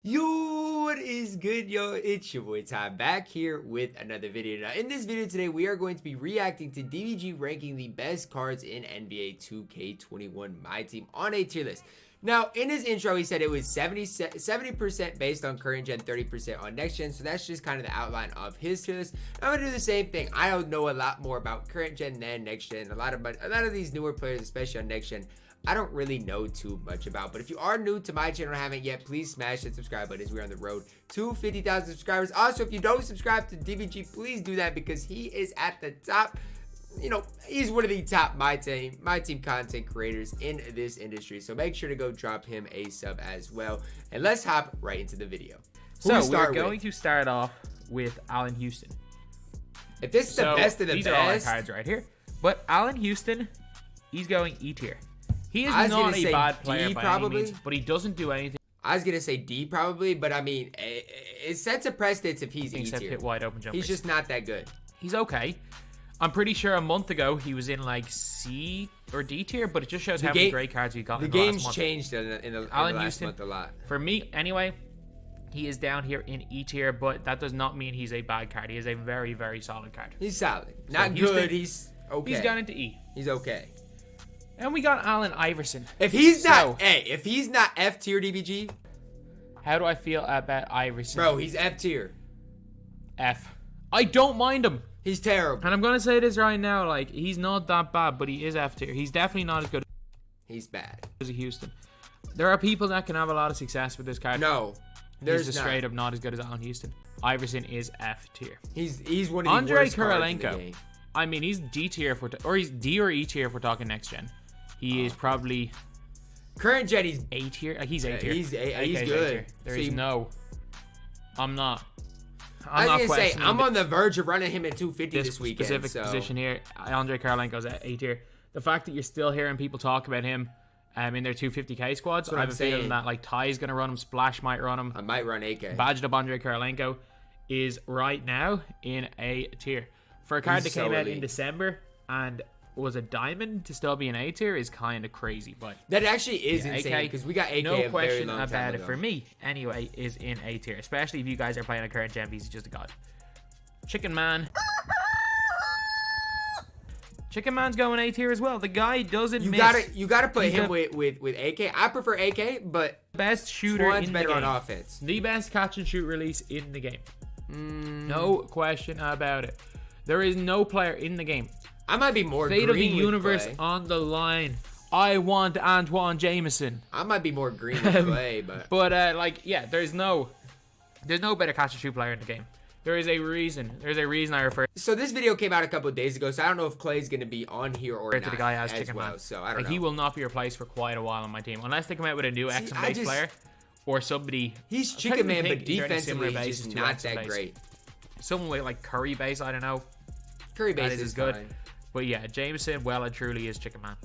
Yo, what is good, yo? It's your boy Ty back here with another video. Now, in this video today, we are going to be reacting to DBG ranking the best cards in NBA 2K21 MyTEAM on a tier list. Now, in his intro, he said it was 70% based on current gen, 30% on next gen. So that's just kind of the outline of his tier list. I'm gonna do the same thing. I don't know a lot more about current gen than next gen. A lot of these newer players, especially on next gen, I don't really know too much about. But if you are new to my channel and haven't yet, please smash that subscribe button as we're on the road to 50,000 subscribers. Also, if you don't subscribe to DBG, please do that because he is at the top. You know, he's one of the top MyTEAM content creators in this industry. So make sure to go drop him a sub as well. And let's hop right into the video. So we're going to start off with Allen Houston. If this is the best of the best. These are all our cards right here. But Allen Houston, he's going E tier. He is not a bad player by any means, but he doesn't do anything. I was gonna say D probably, but I mean, it sets a precedence if he's E tier. Hit wide open jumpers. He's just not that good. He's okay. I'm pretty sure a month ago he was in like C or D tier, but it just shows how many great cards we got. The game's changed in the last month a lot. For me, anyway, he is down here in E tier, but that does not mean he's a bad card. He is a very, very solid card. He's solid. Not good. He's okay. He's gone into E. He's okay. And we got Allen Iverson. If he's not, if he's not F tier DBG, how do I feel about Iverson? Bro, he's F tier. F. I don't mind him. He's terrible. And I'm gonna say this right now, like, he's not that bad, but he is F tier. He's definitely not as good. He's bad. As a Houston. There are people that can have a lot of success with this card. No, he's just straight up not as good as Allen Houston. Iverson is F tier. He's one of the worst cards in the game. I mean, he's D tier or he's D or E tier if we're talking next gen. He is probably current gen. He's A tier. He's A tier. He's good. There is no. I'm not. I was gonna say I'm on the verge of running him at 250 this weekend. Specific position here, Andre Kirilenko's at A tier. The fact that you're still hearing people talk about him in their 250k squads, I have a feeling that like Ty's gonna run him, Splash might run him. I might run AK. Badged up Andre Kirilenko is right now in A tier. For a card that came out in December and was a diamond to still be an A tier is kind of crazy, but that actually is insane because we got AK. No question about it. For me, anyway, is in A tier, especially if you guys are playing a current gen. He's just a god. Chicken Man. Chicken Man's going A tier as well. The guy doesn't miss. You gotta put him with AK. I prefer AK, but best shooter in better the game. On offense. The best catch and shoot release in the game. No question about it. There is no player in the game. I might be more fate green of the universe Clay. On the line. I want Antoine Jameson. I might be more green than Clay, but like, yeah, there's no better catch and shoot player in the game. There is a reason. There's a reason I refer. So this video came out a couple of days ago, so I don't know if Clay's gonna be on here or not. To the guy as Chicken Man. So I don't know. He will not be replaced for quite a while on my team unless they come out with a new XM based player or somebody. He's Chicken Man, but defensively he's just not that great. Someone with like Curry base, I don't know. Curry base is good. Fine. But yeah, Jameson, well and truly is Chicken Man.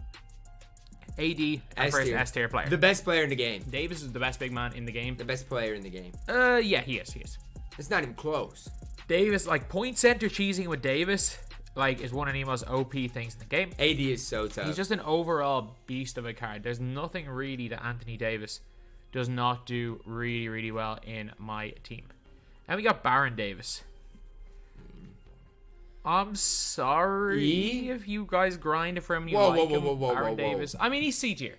AD, first S tier player. The best player in the game. Davis is the best big man in the game. The best player in the game. Yeah, he is. It's not even close. Davis, like, point center cheesing with Davis, like, is one of the most OP things in the game. AD is so tough. He's just an overall beast of a card. There's nothing really that Anthony Davis does not do really, really well in my team. And we got Baron Davis. I'm sorry if you guys grind it for him. Baron Davis. I mean, he's C tier.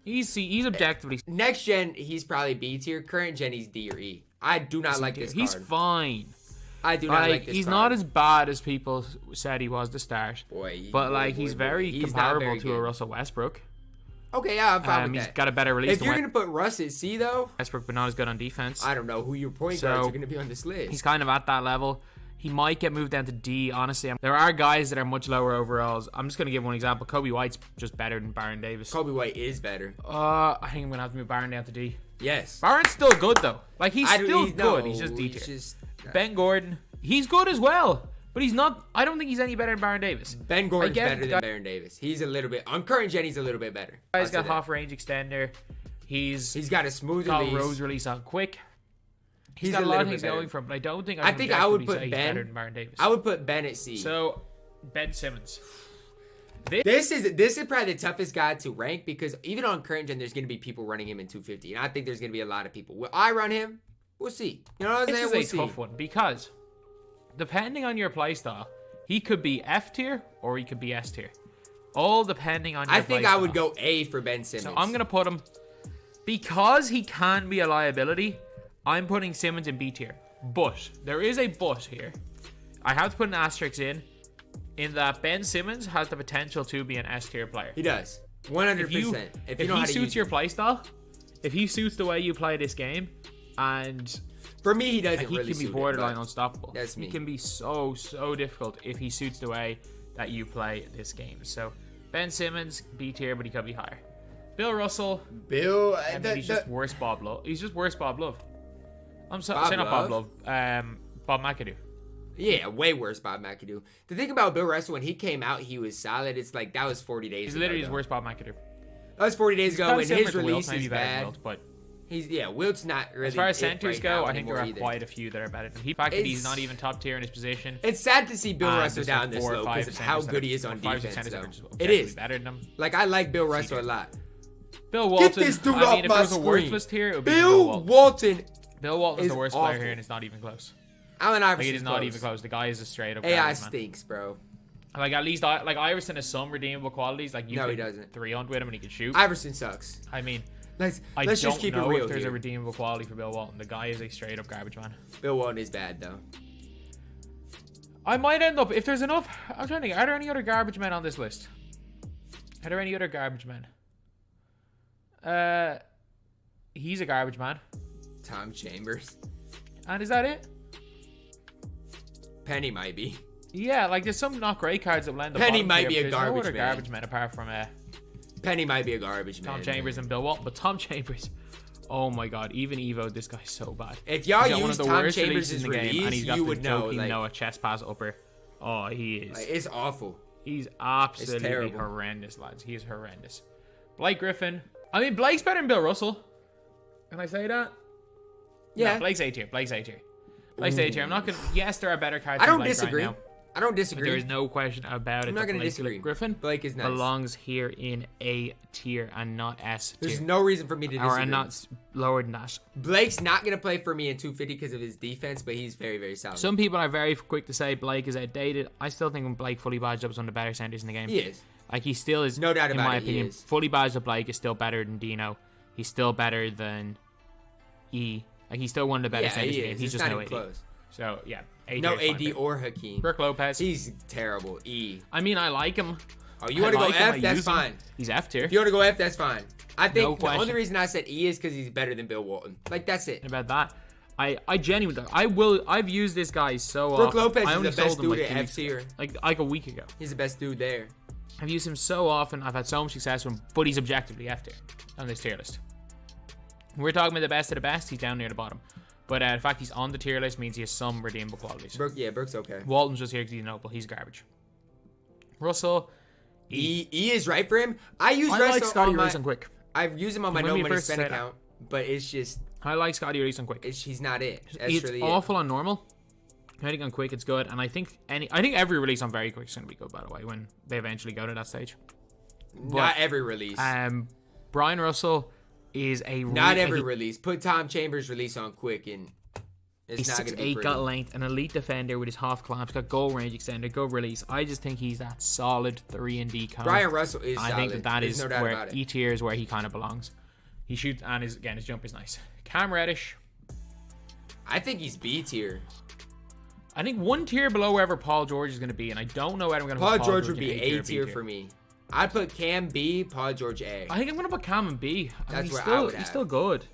He's objectively. Next gen, he's probably B tier. Current gen, he's D or E. I do not like this card. He's fine. I do not like this He's card. Not as bad as people said he was to start. He's very comparable to a Russell Westbrook. Okay, yeah, I'm fine with that. He's got a better release. If you're going to put Russ at C, though. Westbrook, but not as good on defense. I don't know who your point guards are going to be on this list. He's kind of at that level. He might get moved down to D, honestly. There are guys that are much lower overalls. I'm just going to give one example. Kobe White's just better than Baron Davis. Kobe White is better. I think I'm going to have to move Baron down to D. Yes. Baron's still good, though. Like, he's still good. He's just D tier. Ben Gordon, he's good as well. But he's not. I don't think he's any better than Baron Davis. Ben Gordon's better than Baron Davis. He's a little bit. On current gen, he's a little bit better. He's got half range extender. He's got a smooth release. Rose release on quick. He's got a lot of things going from, but I don't think I would put Ben. better than Baron Davis. I would put Ben at C. So, Ben Simmons. This is probably the toughest guy to rank because even on current gen, there's going to be people running him in 250, and I think there's going to be a lot of people. Will I run him? We'll see. You know what I'm saying? This is a tough one because depending on your playstyle, he could be F tier or he could be S tier. All depending on your I think playstyle. I would go A for Ben Simmons. So I'm going to put him, because he can be a liability, I'm putting Simmons in B tier. But, there is a but here. I have to put an asterisk in that Ben Simmons has the potential to be an S tier player. He does. 100%. If he suits your playstyle, if he suits the way you play this game, and for me, he doesn't he really can be borderline unstoppable. That's me. He can be so difficult if he suits the way that you play this game. So Ben Simmons, B tier, but he could be higher. Bill Russell, he's just worse Bob Love. He's just worse Bob Love. I'm sorry, not Bob Love. Bob McAdoo. Yeah, way worse Bob McAdoo. The thing about Bill Russell, when he came out, he was solid. It's like that was 40 days ago. He's literally his worst Bob McAdoo. That was 40 days ago, and his release is bad. Wilt, but Wilt's not really. As far as centers go, I think there are either. quite a few that are better than him. The fact that he's not even top tier in his position. It's sad to see Bill Russell down this low because of how good he is on defense, though. It is better than him. Like, I like Bill Russell a lot. Bill Walton. Get this dude I mean, off my if there was a screen. worthless tier, it would be Bill Walton. Bill Walton's the worst awful. player here, and it's not even close. Allen Iverson. Like, it is not even close. The guy is a straight up. AI stinks, bro. Like, at least like Iverson has some redeemable qualities. Like, you no, can he doesn't. 3-on with him and he can shoot. Iverson sucks. I mean, let's I just don't keep know it real if there's here. a redeemable quality for Bill Walton. The guy is a straight up garbage man. Bill Walton is bad though. I might end up if there's enough. I'm trying to think. Are there any other garbage men on this list? Are there any other garbage men? He's a garbage man. Tom Chambers. And is that it? Penny might be. Yeah, like there's some not great cards that land. Penny might be a there's garbage no other man. garbage man apart from Penny might be a garbage man. Tom Chambers and Bill Walton, but Tom Chambers. Oh my God! Even Evo, this guy's so bad. If y'all use one of the Tom Chambers' in the game, and he's got you the would know. joking Like, Noah chest pass upper. Oh, he is. Like, it's awful. He's absolutely terrible. horrendous, lads. He is horrendous. Blake Griffin. I mean, Blake's better than Bill Russell. Can I say that? Yeah. No, Blake's A tier. Blake's A tier. Blake's A tier. I'm not gonna. Yes, there are better cards. I don't than Blake disagree. Right now. I don't disagree. There is no question about it. I'm not going to disagree. Griffin Blake is nice. belongs here in A tier and not S tier. There's no reason for me to disagree. Or not lower than that. Blake's not going to play for me in 250 because of his defense, but he's very, very solid. Some people are very quick to say Blake is outdated. I still think when Blake fully badged up is one of the better centers in the game. He is. Like, he still is, no doubt about in my it, opinion. He is. Fully badged up Blake is still better than Dino. He's still better than E. Like, he's still one of the better centers in the game. He's just no AD. Close. So, yeah. No AD or Hakeem. Brooke Lopez. He's terrible. E. I mean, I like him. Oh, you want to go F? That's fine. He's F tier. If you want to go F, that's fine. I think the only reason I said E is because he's better than Bill Walton. Like, that's it. About that. I genuinely, I've used this guy so often. Brooke Lopez is the best dude at F tier. Like a week ago. He's the best dude there. I've used him so often. I've had so much success with him, but he's objectively F tier on this tier list. We're talking about the best of the best. He's down near the bottom. But the fact he's on the tier list means he has some redeemable qualities. Brooke's okay. Walton's just here because he's noble. He's garbage. Russell. E is right for him. I use Russell like Scotty on my... Reese on Quick. I've used him on my no money spend account, but it's just... I like Scotty Reese on Quick. He's not it. That's it's really awful on normal. I think on Quick it's good, and I think every release on very Quick is going to be good, by the way, when they eventually go to that stage. But, not every release. Brian Russell is a... Not every release. Put Tom Chambers' release on Quick, and it's not going to be pretty. Got length, an elite defender with his half clamps, got goal range extender, go release. I just think he's that solid 3-and-D cone. Brian Russell is solid. I think that is no doubt where E tier is where he kind of belongs. He shoots, and his jump is nice. Cam Reddish. I think he's B tier. I think one tier below wherever Paul George is going to be, and I don't know where I'm going to put Paul George would be A tier for me. I'd put Cam B, Paul George A. I think I'm going to put Cam in B. That's where I would have. He's still good.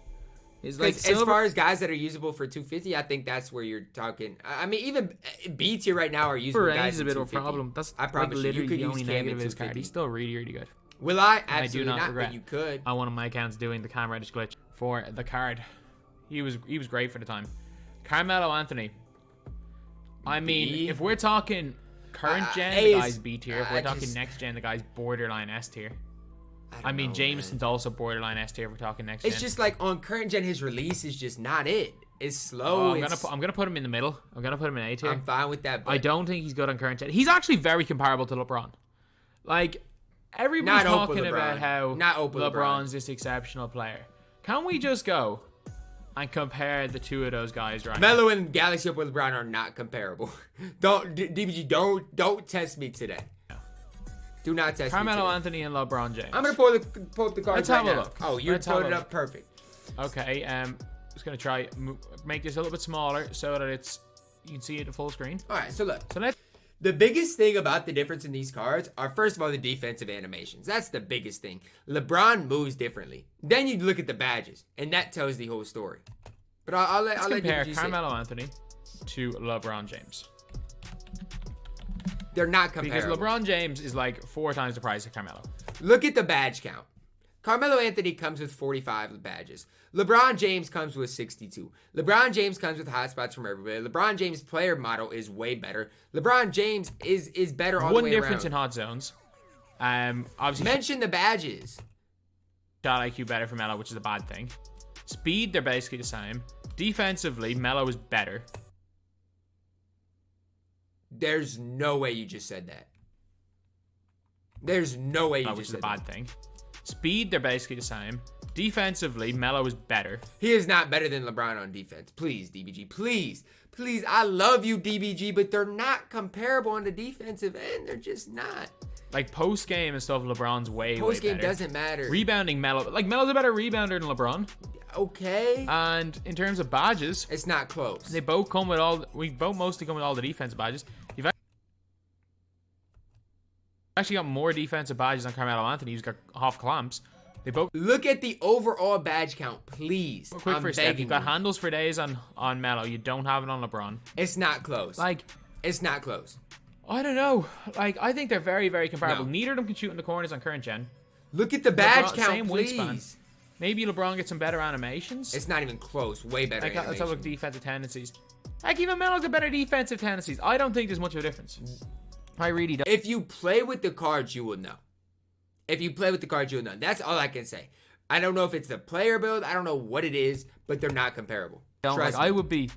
Like, as far as guys that are usable for 250, I think that's where you're talking. I mean, even B tier right now are usable guys. Range is a bit of a problem. That's I promise like literally you could the only negative of his card. He's still really, really good. Will I? Absolutely I do not regret. But you could. On one of my accounts doing the Cam Reddish glitch for the card. He was great for the time. Carmelo Anthony. I mean, if we're talking current gen, the guy's B tier. If we're talking next gen, the guy's borderline S tier. I mean, Jameson's also borderline S tier if we're talking next gen. It's just like on current gen, his release is just not it. It's slow. I'm gonna put him in the middle. I'm gonna put him in A tier. I'm fine with that. But I don't think he's good on current gen. He's actually very comparable to LeBron. Like, everybody's Not talking Opa about LeBron. how Not Opa LeBron's this exceptional player. Can we just go and compare the two of those guys right now? Melo and Galaxy Opa LeBron are not comparable. DBG, don't test me today. Do not test me Carmelo today. Anthony and LeBron James. I'm gonna pull up the cards Let's have right a now. look. Oh, you're Let's have pulling a it look. up perfect. Okay, just gonna try make this a little bit smaller so that you can see it at full screen. All right, so look. So let's The biggest thing about the difference in these cards are, first of all, the defensive animations. That's the biggest thing. LeBron moves differently. Then you look at the badges, and that tells the whole story. But I'll let compare DBG Carmelo Anthony to LeBron James. They're not Because comparable. LeBron James is like 4 times the price of Carmelo. Look at the badge count. Carmelo Anthony comes with 45 badges. LeBron James comes with 62. LeBron James comes with hotspots from everybody. LeBron James' player model is way better. LeBron James is better all the One way difference around. in hot zones. Obviously, Mention the badges. shot IQ better for Melo, which is a bad thing. Speed, they're basically the same. Defensively, Melo is better. There's no way you just said that. There's no way you Which just is a said bad that. thing. Speed, they're basically the same. Defensively, Melo is better. He is not better than LeBron on defense. Please, DBG. Please. Please. I love you, DBG, but they're not comparable on the defensive end. They're just not. Like post game and stuff, LeBron's way Post game better. doesn't matter. Rebounding, Melo. Like Melo's a better rebounder than LeBron. Okay. And in terms of badges, It's not close. they both come with all. We both mostly come with all the defensive badges. You've actually got more defensive badges on Carmelo Anthony. He's got half clamps. They both. Look at the overall badge count, please. Quick I'm first step. begging You've got you. handles for days on Melo. You don't have it on LeBron. It's not close. Like, It's not close. I don't know. Like, I think they're very, very comparable. No. Neither of them can shoot in the corners on current gen. Look at the badge LeBron- count, same wingspan. please. Maybe LeBron gets some better animations. It's not even close. Way better Like, let's have a look at animation. defensive tendencies. Like, even Melo's got better defensive tendencies. I don't think there's much of a difference. I really don't. If you play with the cards, you will know. If you play with the cards, you'll know. That's all I can say. I don't know if it's the player build. I don't know what it is, but they're not comparable. Trust me. I would be.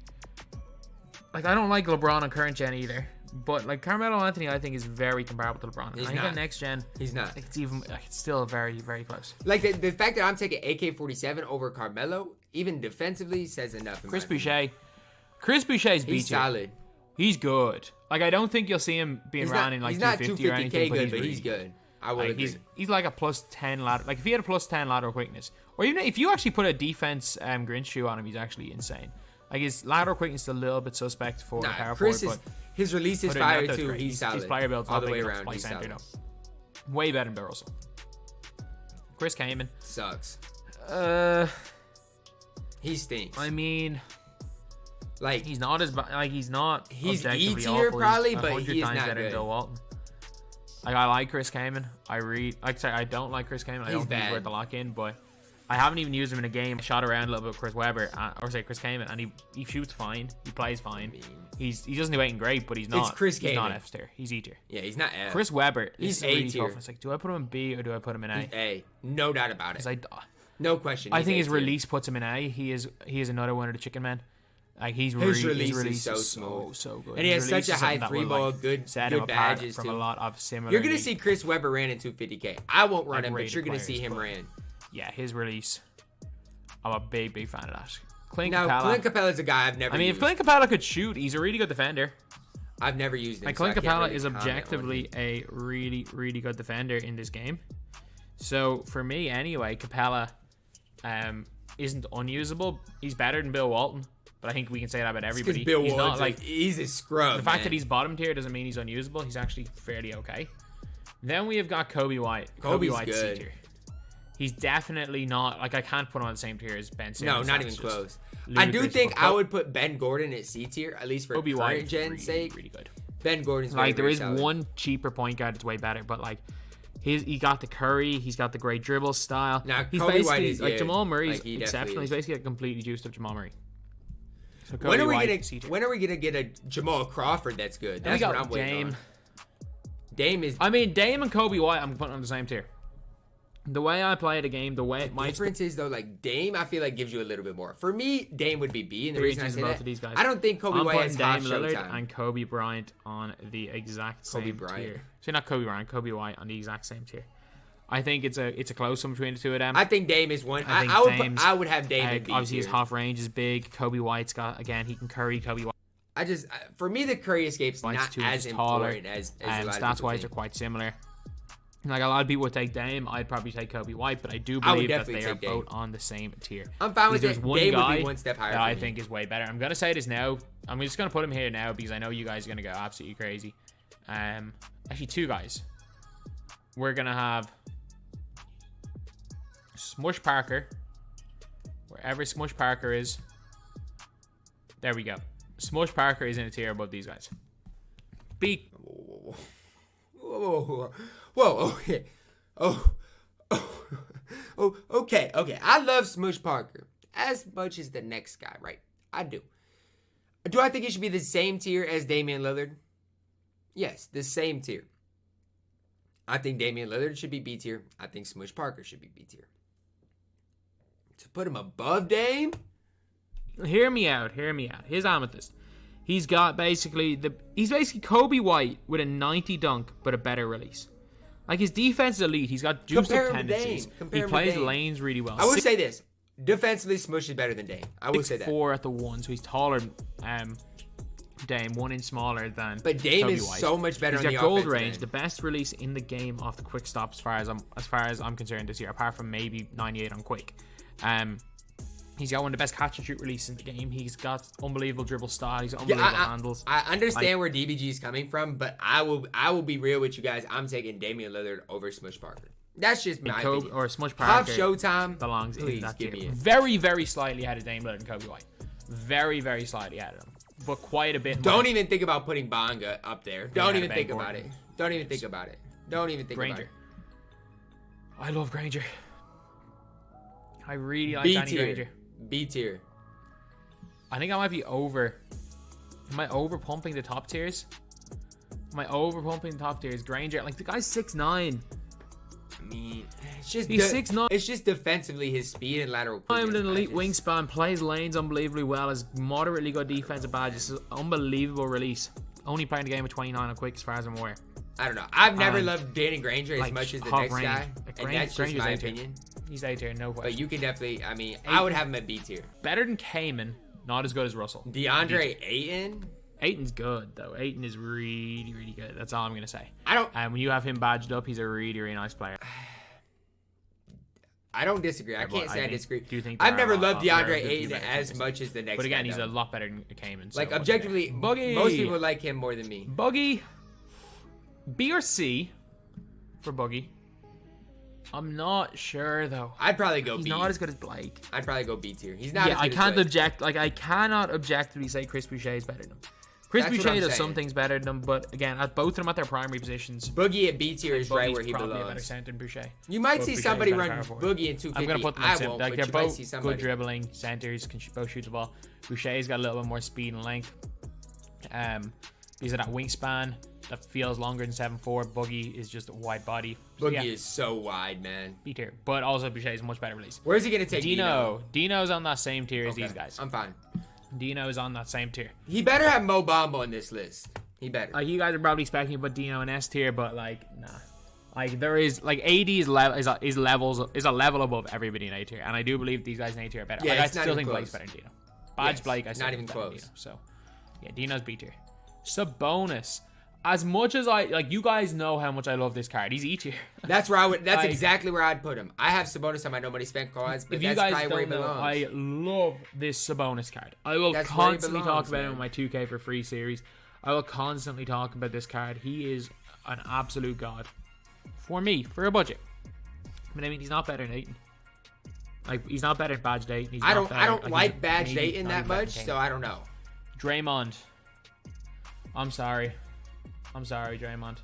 Like, I don't like LeBron on current gen either. But, like, Carmelo Anthony, I think, is very comparable to LeBron. He's I think not. on next gen, He's not. it's still very, very close. Like, the fact that I'm taking AK-47 over Carmelo, even defensively, says enough. Chris Boucher's B He's tier. solid. He's good. Like, I don't think you'll see him being ran in, like, he's not 250 or 250K anything, good, but but he's he's really good. I will Like, agree. he's like a plus 10 ladder. Like, if he had a plus 10 lateral quickness, or even if you actually put a defense Grinch shoe on him, he's actually insane. Like, his lateral quickness is a little bit suspect for Nah, power Chris forward, is his release is but other than fire that, too. great. He's solid. His player build's all not the big way enough to around. play He's center, solid. though. Way better than Bill Russell. Chris Kaman. Sucks. He stinks. I mean, like he's not as like he's not. He's objectively E-tier awful. probably, He's but 100 he is times not better than good. Bill Walton. Like, I like Chris Kaman. I don't like Chris Kaman. I He's don't think he's bad. worth the lock in, but I haven't even used him in a game. I shot around a little bit with Chris Webber, Chris Kaman, and he shoots fine. He plays fine. He doesn't do anything great, but he's not. Chris He's not Kaman. F tier. He's E tier. Yeah, he's not F. Chris Webber. He's This is really A tier. tough. It's like, do I put him in B or do I put him in A? He's A. No doubt about it. Because No question. I He's think A his tier. release puts him in A. He is another one of the chicken men. Like, his release release is so is smooth. so good. And he has His such release a is high something that three will, ball, like, good set him apart badges from too. a lot of similar. You're gonna see Chris Webber ran in 250K. I won't run him, but Underrated you're gonna see players, him but- ran. Yeah, his release. I'm a big fan of that. Clint Now, Capella. Clint Capella's a guy I've never. I mean, if used. Clint Capella could shoot, he's a really good defender. I've never used him. Like, so I Clint can't Capella really is comment on objectively him. a really good defender in this game. So for me, anyway, Capella isn't unusable. He's better than Bill Walton, but I think we can say that about It's 'cause everybody. Bill He's Walton's not like he's a scrub. the fact man. that he's bottom tier doesn't mean he's unusable. He's actually fairly okay. Then we have got Kobe White. Kobe Kobe's White's C good. tier. He's definitely not like, I can't put him on the same tier as Ben Simmons. No, not That's even just close. I do ludicrous, think but I would put Ben Gordon at C tier, at least for Kobe White current gen sake. really good. Ben Gordon's very, Like, there very is solid. one cheaper point guard that's way better, but like he got the Curry, he's got the great dribble style. Nah, He's Kobe basically White is like good. Jamal Murray's Like, he definitely exceptional. He's is. basically a completely juiced up Jamal Murray. So When are we White, gonna? C tier. When are we gonna get a Jamal Crawford that's good? Then we That's what got I'm waiting Dame. on. Dame is. I mean, Dame and Kobe White, I'm putting on the same tier. The way I play the game, the way my difference is though, like Dame, I feel like gives you a little bit more. For me, Dame would be B, and the Three reason I tiers say both that, of these guys. I don't think Kobe I'm White putting has Dame half Lillard showtime. and Kobe Bryant on the exact same Kobe Bryant. tier. So not Kobe Bryant, Kobe White on the exact same tier. I think it's a close one between the two of them. I think Dame is one. I would have Dame in B obviously tier. his half range is big. Kobe White's got, again, he can curry. Kobe White. For me, the Curry escape's not as important as a lot of stats people wise think. are quite similar. Like a lot of people would take Dame, I'd probably take Kobe White, but I do believe that they are both on the same tier. I'm fine with there's it. one Dame guy would be one step higher that for I me. think is way better. I'm gonna say this now. I'm just gonna put him here now because I know you guys are gonna go absolutely crazy. Actually, two guys. We're gonna have Smush Parker. Wherever Smush Parker is, there we go. Smush Parker is in a tier above these guys. Whoa, okay. Okay. I love Smush Parker as much as the next guy, right? I do. Do I think it should be the same tier as Damian Lillard? Yes, the same tier. I think Damian Lillard should be B tier. I think Smush Parker should be B tier. To put him above Dame? Hear me out. Here's Amethyst. He's basically Kobe White with a 90 dunk, but a better release. Like, his defense is elite. He's got juiced up tendencies. He plays lanes really well. I will say this. Defensively, Smush is better than Dame. I will say that. 6'4" at the 1, so he's taller than Dame, 1 inch smaller than But Dame Kobe is White. so much better on the He's got gold offensive range, end. the best release in the game off the quick stop as far as I'm concerned this year, apart from maybe 98 on quick. He's got one of the best catch and shoot releases in the game. He's got unbelievable dribble style. He's got unbelievable handles. I understand where DBG is coming from, but I will be real with you guys. I'm taking Damian Lillard over Smush Parker. That's just my opinion. Or Smush Parker Half Showtime belongs in that give tier. me it. Very, very slightly ahead of Dame Lillard and Kobe White. Very, very slightly ahead of them. But quite a bit more. Don't even think about putting Bonga up there. Don't even think about Gordon. it. Don't even think about it. Don't even think Granger. about it. I love Granger. I really like B Danny tier. Granger. B tier. I think I might be over. Am I over pumping the top tiers? Granger, like, the guy's 6'9". I mean, it's just He's 6'9". It's just defensively his speed and lateral. I'm an elite wingspan, plays lanes unbelievably well, has moderately good defensive badges, unbelievable release. Only playing the game with 29 on quick as far as I'm aware. I don't know. I've never loved Danny Granger as like, much as the top next range. guy, Like, and that's just Granger's my A tier. opinion. He's A tier, no question. But you can definitely. I mean, I would have him at B tier. Better than Kaman, not as good as Russell. DeAndre Ayton. Ayton's good though. Ayton is really, really good. That's all I'm gonna say. And when you have him badged up, he's a really, really nice player. I don't disagree. I can't say I disagree. Do you think I've never loved there are DeAndre good Ayton better as tiers. much as the next But again, guy, he's though. a lot better than Kaman. So Like, objectively, Boogie. most people like him more than me. Boogie. B or C for Boogie. I'm not sure though. I'd probably go He's B. not as good as Blake. I'd probably go B tier. He's not. Yeah, as I good can't as Blake. object. Like, I cannot objectively say Chris Boucher is better than him. Chris That's what Boucher I'm does some saying. things better than him, but again, at both of them at their primary positions, Boogie at B tier is right Boogie's where he probably a better belongs. center than Boucher. You might But see Boucher's somebody better run power forward. Boogie in 250. I'm gonna put them I at sim. won't, Like, but they're you might both see good somebody. dribbling centers, can both shoot the ball. Boucher's got a little bit more speed and length. He's at that wingspan that feels longer than 7'4". Boogie is just a wide body. So, Boogie yeah, is so wide, man. B tier. But also Boucher is a much better release. Where's he gonna take Dino. Dino's on that same tier as Okay, these guys. I'm fine. Dino's on that same tier. He better have Mo Bamba on this list. He better. You guys are probably expecting to put Dino in S tier, but like, nah. Like, there is, like, AD is a level above everybody in A tier, and I do believe these guys in A tier are better. Yeah, Like, I it's not still even think Blake's close. better than Dino. Badge Yes, Blake, I still not think even better than close. Dino. So yeah, Dino's B tier. Sabonis. As much as you guys know how much I love this card. He's E tier. That's where I would. That's Like, exactly where I'd put him. I have Sabonis on my No Money Spent cards, but If you that's guys probably where he don't know, belongs. I love this Sabonis card. I will That's where he constantly belongs, talk about man. him in my 2K for free series. I will constantly talk about this card. He is an absolute god. For me, for a budget. But I mean, he's not better than Ayton. Like, he's not better than Badge Ayton. I don't he's like Badge maybe Dayton not that even better much, than so I don't know. Draymond. I'm sorry, Draymond.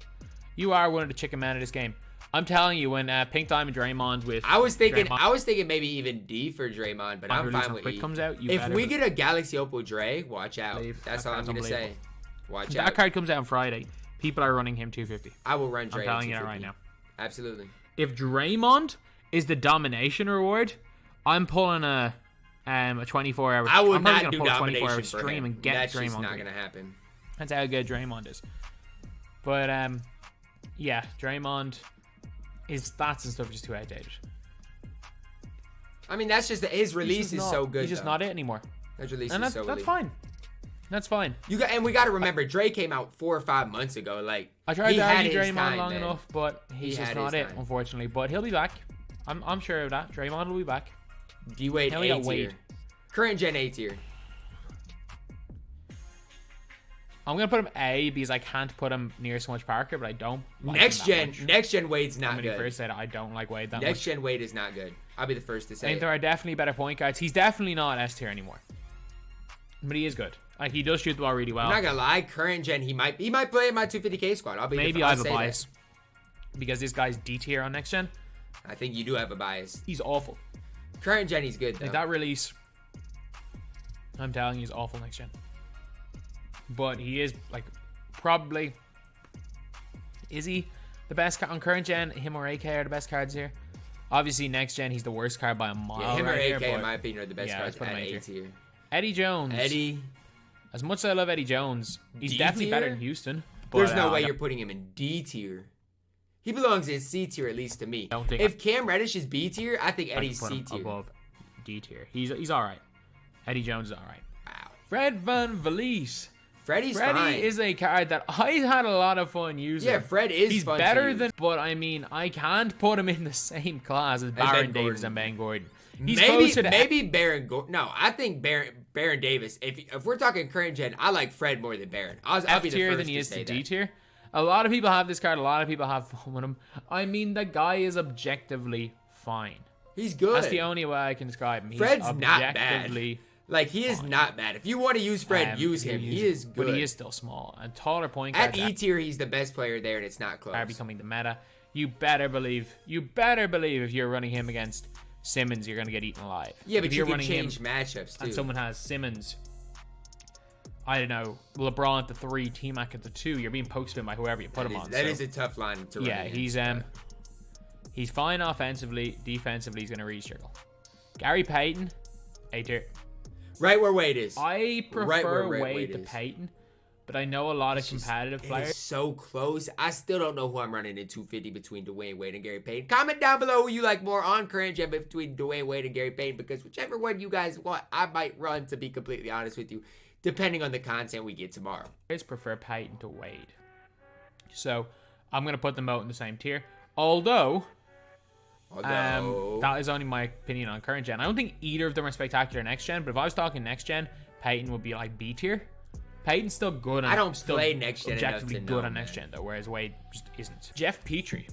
You are one of the chicken men of this game. I'm telling you, when Pink Diamond Draymond with I was thinking Draymond, maybe even D for Draymond, but I'm release fine on with quick E. comes out, you If better we get a Galaxy Opal Dre, watch out. Believe. That's That all I'm card's gonna say. unbelievable. Watch that out. card comes out on Friday. People are running him 250. I will run Dre. I'm telling you at that right 250. now. Absolutely. If Draymond is the domination reward, I'm pulling a 24-hour. I would I'm probably not do gonna pull a 24-hour domination for stream him. and get That's Draymond. just not green. gonna happen. That's how good Draymond is. But yeah, Draymond. his stats and stuff are just too outdated. I mean, that's just his release is so good. He's just not it anymore. His release And is so that's elite. fine. That's fine. And we got to remember, Dre came out 4 or 5 months ago. Like, I tried to argue his Draymond time, long man. enough, but he's just not it, unfortunately. But he'll be back. I'm sure of that. Draymond will be back. D-Wade Now we got A tier. Wade. Current gen A tier. I'm gonna put him A because I can't put him near so much Parker, but I don't. Like Next him that much. gen Wade's not When he good. first said it, I don't like Wade that Next much. gen Wade is not good. I'll be the first to I say think it. there are definitely better point guards. He's definitely not S tier anymore, but he is good. Like, he does shoot the ball really well. I'm not gonna lie, current gen he might play in my 250K squad. Maybe I have a bias because this guy's D tier on next gen. I think you do have a bias. He's awful. Current gen he's good though. Like, that release, I'm telling you, he's awful next gen. But he is, like, probably, is he the best card on current gen? Him or AK are the best cards here. Obviously, next gen he's the worst card by a mile. Yeah, him right or AK here, in my opinion are the best cards let's put him at A A tier. tier. Eddie Jones. Eddie. As much as I love Eddie Jones, he's D definitely better tier? than Houston. But, There's no way you're putting him in D tier. He belongs in C tier, at least to me. Don't think If Cam Reddish is B tier, I think I Eddie's can put C him tier. above D tier. He's all right. Eddie Jones is all right. Wow. Fred Van Vliet. Freddie fine. Is a card that I had a lot of fun using. Yeah, Fred is He's fun better to use. than, but I mean, I can't put him in the same class as Baron Davis and Ben Gordon. He's closer to maybe Baron Gordon. No, I think Baron Davis. If we're talking current gen, I like Fred more than Baron. I'll F be the tier first than he to is say to D that. tier. A lot of people have this card. A lot of people have fun with him. I mean, the guy is objectively fine. He's good. That's the only way I can describe him. He's Fred's not bad. objectively Like, he is not bad. If you want to use Fred, use him. He is good. But he is still small. And taller point At guards E tier, he's the best player there, and it's not close. are becoming the meta. You better believe if you're running him against Simmons, you're going to get eaten alive. Yeah, but if you you're can running change him matchups, too. and someone has Simmons, I don't know, LeBron at the 3, T-Mac at the 2, you're being posted by whoever you put him on. That is a tough line to run against. He's fine offensively. Defensively, he's going to restruggle. Gary Payton, A tier. Right where Wade is. I prefer Wade to is. Payton, but I know a lot of competitive It players. is so close. I still don't know who I'm running in 250 between Dwayne Wade and Gary Payton. Comment down below who you like more on current gen between Dwayne Wade and Gary Payton, because whichever one you guys want, I might run, to be completely honest with you, depending on the content we get tomorrow. I prefer Payton to Wade. So I'm going to put them both in the same tier. Although that is only my opinion on current gen. I don't think either of them are spectacular next gen, but if I was talking next gen, Payton would be like B tier. Payton's still good. I don't play next gen enough objectively to good know, on next gen though, whereas Wade just isn't. Jeff Petrie.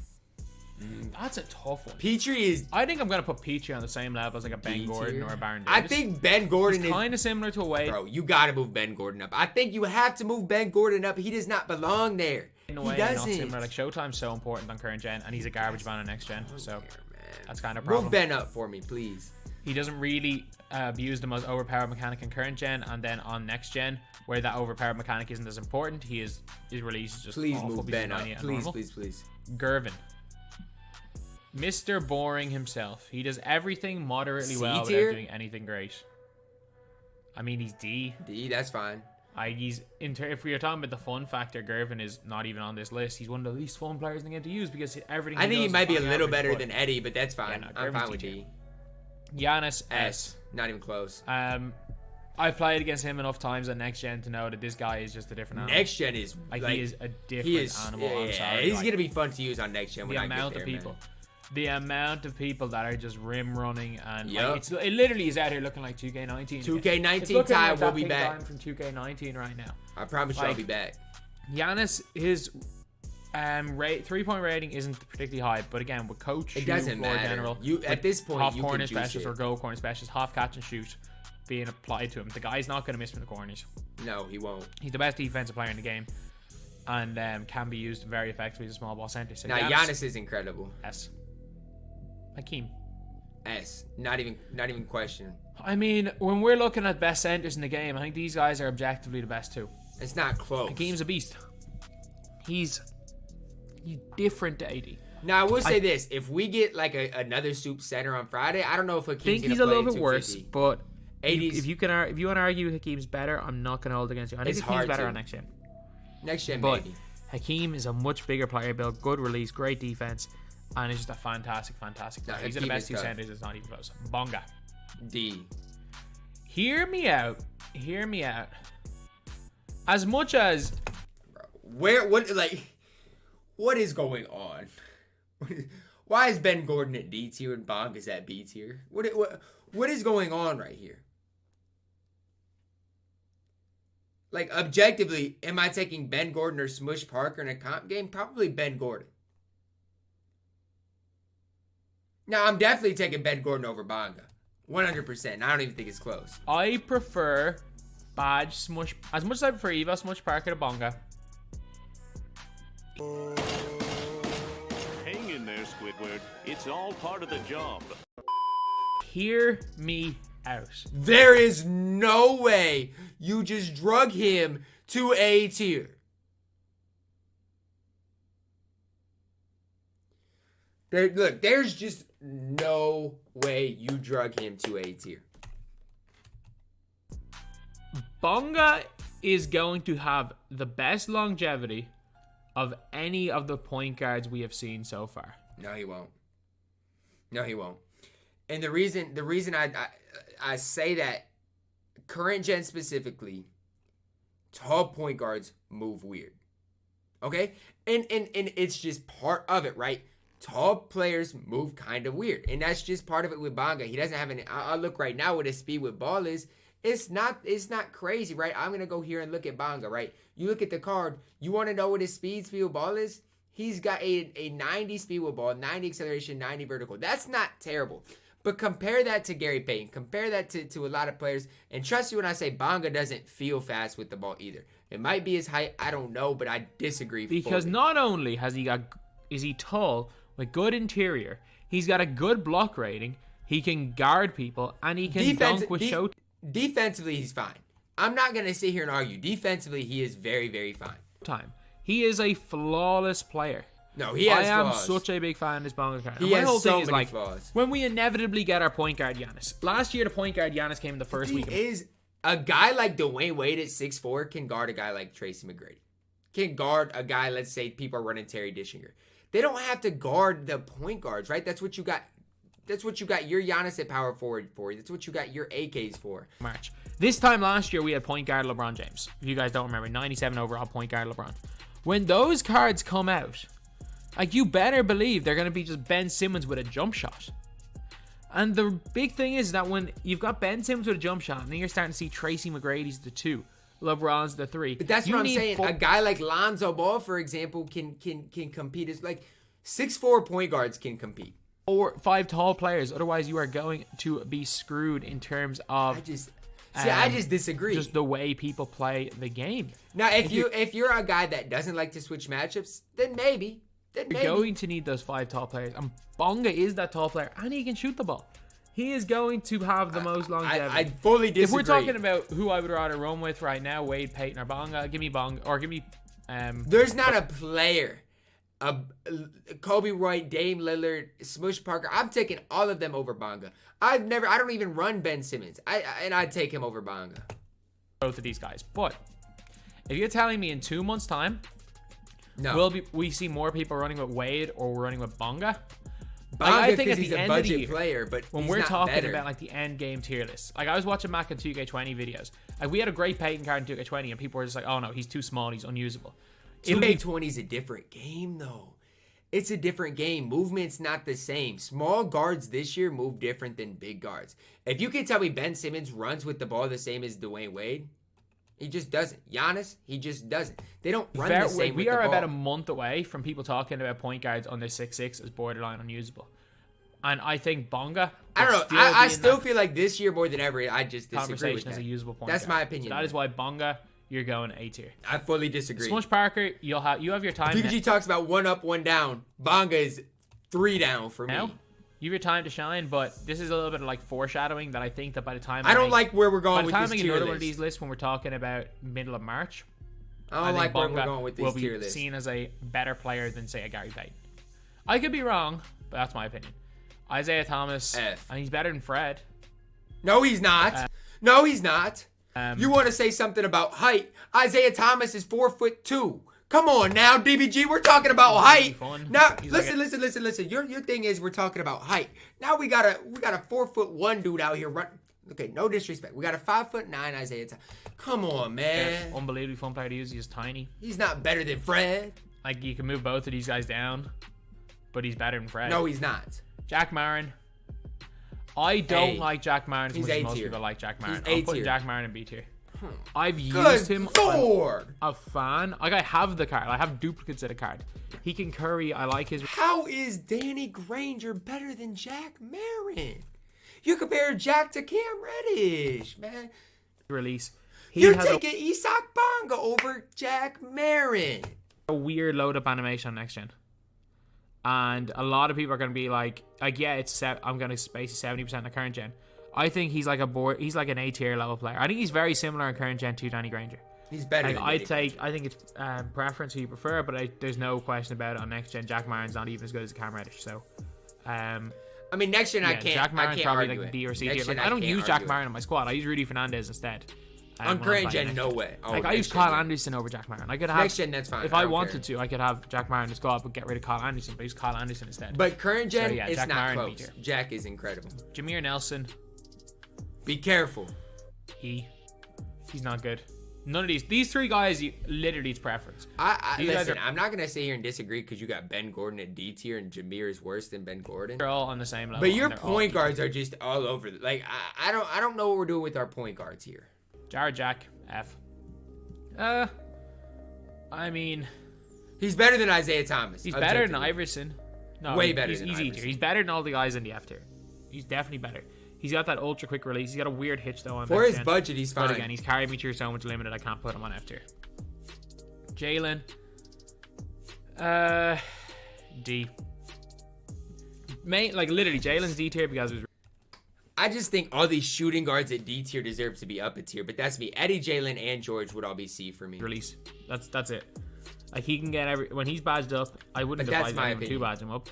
That's a tough one. Petrie is... I think I'm gonna put Petrie on the same level as like a Ben Gordon or a Baron Davis. I think Ben Gordon is kind of similar to a Wade. Bro, you gotta move Ben Gordon up. I think you have to move Ben Gordon up. He does not belong there. In a He way, doesn't. not similar. Like, Showtime's so important on current gen, and he's a garbage man on next gen. So that's kind of a problem. Move Ben up for me, please. He doesn't really use the most overpowered mechanic in current gen, and then on next gen, where that overpowered mechanic isn't as important, his release is just Please awful. move Ben up. Please. Gervin. Mr. Boring himself. He does everything moderately well without doing anything great. I mean, he's D. D, that's fine. If we are talking about the fun factor, Gervin is not even on this list. He's one of the least fun players in the game to use because everything. I think he might be a little better than than Eddie, but that's fine. Yeah, no, I'm Gervin's fine with D D. Giannis S. Not even close. I've played against him enough times on next gen to know that this guy is just a different animal. Next gen is like he is a different animal. I'm sorry. He's gonna be fun to use on next gen. The amount of people. The amount of people that are just rim running and Yep. it literally is out here looking like 2K19. 2K19 time will be back. From 2K19 right now. I promise you I'll be back. Giannis, his 3-point rating isn't particularly high, but again, with coach, it doesn't matter. General, At this point, half you corner can juice specialist it. or goal corner specialist, half catch and shoot being applied to him. The guy's not going to miss from the corners. No, he won't. He's the best defensive player in the game, and can be used very effectively as a small ball center. So now Giannis is incredible. S. Hakeem. S. Not even question. I mean, when we're looking at best centers in the game, I think these guys are objectively the best too. It's not close. Hakeem's a beast. He's different to AD. Now I will say this: if we get like another soup center on Friday, I don't know if Hakeem's I think gonna he's a play little bit worse, 250. but 80s. if you want to argue Hakeem's better, I'm not going to hold against you. I think It's Hakeem's hard better to. on next gen. Next gen, But maybe. Hakeem is a much bigger player build, good release, great defense, And he's just a fantastic player. He's the Hakeem best is two tough. centers. It's not even close. Bonga. D. Hear me out. As much as What is going on? Why is Ben Gordon at D tier and Bonga's at B tier? What is going on right here? Like, objectively, am I taking Ben Gordon or Smush Parker in a comp game? Probably Ben Gordon. Now, I'm definitely taking Ben Gordon over Bonga. 100%. I don't even think it's close. I prefer Badge Smush. As much as I prefer Evo Smush Parker to Bonga. Hang in there, Squidward. It's all part of the job. Hear me out. There is no way you just drug him to A tier. There's just no way you drug him to A tier. Bonga is going to have the best longevity of any of the point guards we have seen so far. No, he won't. No, he won't. And the reason I say that, current gen specifically, tall point guards move weird. Okay? And it's just part of it, right? Tall players move kind of weird. And that's just part of it with Bonga. He doesn't have any. I'll look right now what his speed with ball is. It's not crazy, right? I'm going to go here and look at Bonga, right? You look at the card. You want to know what his speed with ball is? He's got a 90 speed with ball, 90 acceleration, 90 vertical. That's not terrible. But compare that to Gary Payton. Compare that to a lot of players. And trust me when I say Bonga doesn't feel fast with the ball either. It might be his height. I don't know, but I disagree. Because fully. Not only is he tall with good interior, he's got a good block rating. He can guard people, and he can dunk with show. Defensively, he's fine. I'm not going to sit here and argue. Defensively, he is very, very fine. He is a flawless player. No, he has flaws. I am such a big fan of this Bonga card. He has so many flaws. When we inevitably get our point guard Giannis. Last year, the point guard Giannis came in the first week. Is a guy like Dwayne Wade at 6'4" can guard a guy like Tracy McGrady. Can guard a guy, let's say people are running Terry Dishinger. They don't have to guard the point guards, right? That's what you got. That's what you got your Giannis at power forward for. That's what you got your AKs for. March. This time last year, we had point guard LeBron James. If you guys don't remember, 97 overall point guard LeBron. When those cards come out, like, you better believe they're going to be just Ben Simmons with a jump shot. And the big thing is that when you've got Ben Simmons with a jump shot, and then you're starting to see Tracy McGrady's the 2, LeBron's the 3. But that's what I'm saying. A guy like Lonzo Ball, for example, can compete. As like 6'4" point guards can compete. 4 or 5 tall players. Otherwise, you are going to be screwed in terms of. I just disagree. Just the way people play the game. Now, if you're a guy that doesn't like to switch matchups, then maybe. You're going to need those 5 tall players. And Bonga is that tall player. And he can shoot the ball. He is going to have the most longevity. I fully disagree. If we're talking about who I would rather run with right now, Wade, Payton, or Bonga, give me Bonga. Or give me... There's not a player. Kobe White, Dame Lillard, Smush Parker. I'm taking all of them over Bonga. I don't even run Ben Simmons. I'd take him over Bonga. Both of these guys. But if you're telling me in 2 months' time, no, we see more people running with Wade or we're running with Bonga? I think he's a budget player, but when we're talking about like the end game tier list, like I was watching Mac and 2K20 videos, like we had a great Payton card in 2K20, and people were just like, "Oh no, he's too small, he's unusable." 2K20 is a different game, though. It's a different game. Movement's not the same. Small guards this year move different than big guards. If you can tell me Ben Simmons runs with the ball the same as Dwayne Wade, he just doesn't. Giannis, he just doesn't. They don't run the same with the ball. We are about a month away from people talking about point guards under 6'6" as borderline unusable. And I think Bonga... I don't know. I still feel like this year more than ever, I just disagree with that. As a usable point That's guard. My opinion. So that is why Bonga... You're going A tier. I fully disagree. Smush Parker, you have your time. DBG talks about 1 up, 1 down. Bonga is 3 down for me. You have your time to shine, but this is a little bit of like foreshadowing that I think that by the time I don't like where we're going with this tier list. By the time I get another one of these lists when we're talking about middle of March, I don't like where we're going with this tier list. Will be seen as a better player than say a Gary Payton. I could be wrong, but that's my opinion. Isaiah Thomas, F. And he's better than Fred. No, he's not. No, he's not. You want to say something about height? Isaiah Thomas is 4'2". Come on now, DBG. We're talking about height. Fun. Now, He's listen. Your thing is we're talking about height. Now we got a 4'1" dude out here run. Okay, no disrespect. We got a 5'9" Isaiah Thomas. Come on, man. Yeah, unbelievably fun player to use. He's tiny. He's not better than Fred. Like, you can move both of these guys down, but he's better than Fred. No, he's not. Jack Marin. I don't like Jack Marin as He's much as A most tier. people like Jack Marin. He's I'm putting A tier. Jack Marin in B tier. I've used Good him. Lord. I'm a fan. Like, I have the card. I have duplicates of the card. He can curry. I like his. How is Danny Granger better than Jack Marin? You compare Jack to Cam Reddish, man. Release. You're taking Isaac Bonga over Jack Marin. A weird load up animation on next gen. And a lot of people are going to be like yeah, I'm going to space 70% in the current gen. I think he's like he's like an A tier level player. I think he's very similar in current gen to Danny Granger. He's better than I think it's preference who you prefer, but there's no question about it. On next gen, Jack Marin's not even as good as Cam Reddish. So, I mean, next gen I can't. Jack Marin's probably argue like it. B or C Next tier. gen Like, I don't use Jack Marin it. on my squad. I use Rudy Fernandez instead. On current gen, no way. Oh, Like, I use Kyle Anderson over Jack Marin. I could have next gen, that's fine. If I wanted to, I could have Jack Marin in the squad, but get rid of Kyle Anderson. But use Kyle Anderson instead. But current gen, So, yeah, it's Jack not Marin, close. B tier. Jack is incredible. Jameer Nelson. Be careful. He's not good. None of these three guys, literally it's preference. Listen, I'm not gonna sit here and disagree because you got Ben Gordon at D tier and Jameer is worse than Ben Gordon. They're all on the same level. But your and they're all point guards are just all over. Like I don't know what we're doing with our point guards here. Jared Jack, F. I mean, He's better than Isaiah Thomas. he's better than Iverson. No, Way better he's than easy Iverson. tier. He's better than all the guys in the F tier. He's definitely better. He's got that ultra quick release. He's got a weird hitch though on For next his gen. budget, he's fine. But again, he's carried me through so much limited. I can't put him on F tier. Jalen. D. Like literally, Jalen's D tier because it was. I just think all these shooting guards at D tier deserve to be up a tier, but that's me. Eddie, Jalen, and George would all be C for me. Release. That's it. Like, he can get when he's badged up. I wouldn't But that's advise my anyone to opinion. badge him up.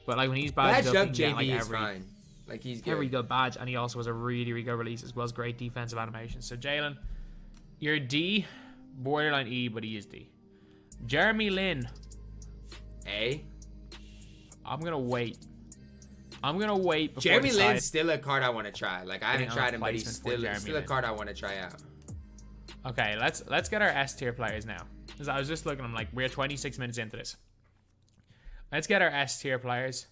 But like when he's badged Badged up, up, he can get, JV like, is fine. Like he's good. every good badge, and he also has a really, really good release as well as great defensive animation. So Jalen, you're D, borderline E, but he is D. Jeremy Lin. A. I'm gonna wait. Before Jeremy decide. Lin's still a card I want to try. Like I haven't on tried a him, but he's placement for still Jeremy a Lin. card I want to try out. Okay, let's get our S tier players now. Because I was just looking, I'm like, we're 26 minutes into this. Let's get our S tier players.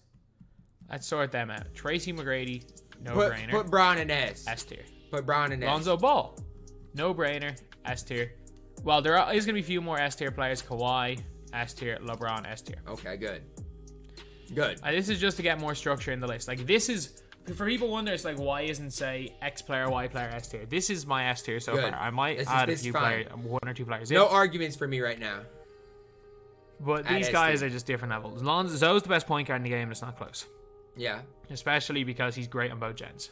Let's sort them out. Tracy McGrady, no brainer. Put Braun in S. S tier. Put Braun in S. Lonzo Ball, no brainer. S tier. Well, there is gonna be a few more S tier players. Kawhi, S tier. LeBron, S tier. Okay, good. Good. This is just to get more structure in the list. Like, this is for people wonder, it's like, why isn't say X player, Y player, S tier? This is my S tier so Good. far. I might add a few players, one or two players. No arguments for me right now. But At these S guys tier. are just different levels. Lonzo's the best point guard in the game. It's not close. Yeah. Especially because he's great on both gens.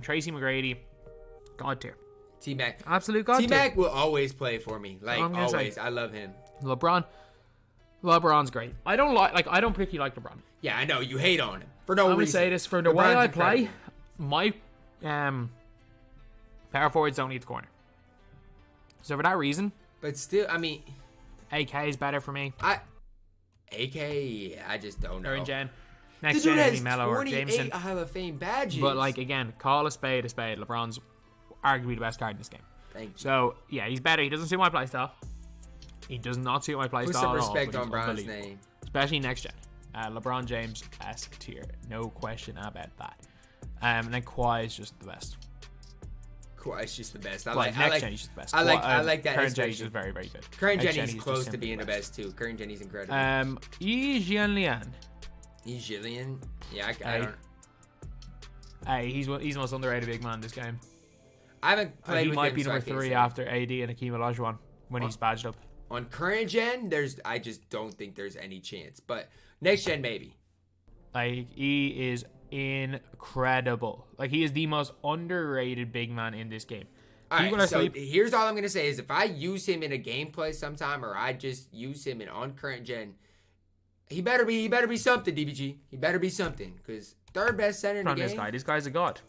Tracy McGrady, God tier. T-Mac. Absolute God tier. T-Mac will always play for me. Like, I'm gonna say- always. I love him. LeBron's great. I don't particularly like LeBron. Yeah, I know. You hate on him. For no I'm gonna reason. say this, for the way LeBron's I play, incredible. my power forwards don't need the corner. So for that reason, But still, I mean, AK is better for me. AK, I just don't know. Current gen. The Next dude gen is has Mello or 28 Jameson. Hall of Fame badges. But like, again, call a spade a spade. LeBron's arguably the best card in this game. Thank you. So yeah, he's better. He doesn't suit my playstyle. He does not suit my playstyle Put at some all. respect but on he's Brown's unbelievable. name. Especially next gen. LeBron James S tier, no question about that. And then Kawhi is just the best. Kawhi's just the best. Next gen he's just the best. I like that. Current gen explanation. is just very, very good. Current Next gen, he's just close to simply being the best too. Current gen, he's incredible. Yi Jianlian. He's Jillian. Yeah, I Hey. don't. Hey, he's the most underrated big man in this game. I haven't played He with might him, be so I number can't 3 say. after AD and Hakeem Olajuwon when he's badged up. On current gen, I just don't think there's any chance. But next gen, maybe. Like, he is incredible. Like, he is the most underrated big man in this game. All People right, are so sleep. here's all I'm gonna say is if I use him in a gameplay sometime, or I just use him on current gen, he better be something, DBG. He better be something, because third best center in the From game. this guy's a god.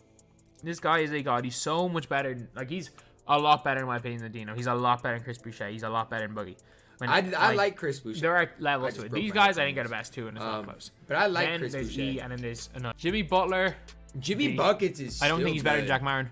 This guy is a god. He's so much better. Like, he's A lot better in my opinion than Dino. He's a lot better than Chris Boucher. He's a lot better than Boogie. I like Chris Boucher. There are levels to it. These guys, I think, are the best two, and it's not close. But I like then Chris there's Boucher. E, and then there's another. Jimmy Butler. Jimmy Buckets is. I don't think he's better than good. Jack Marin.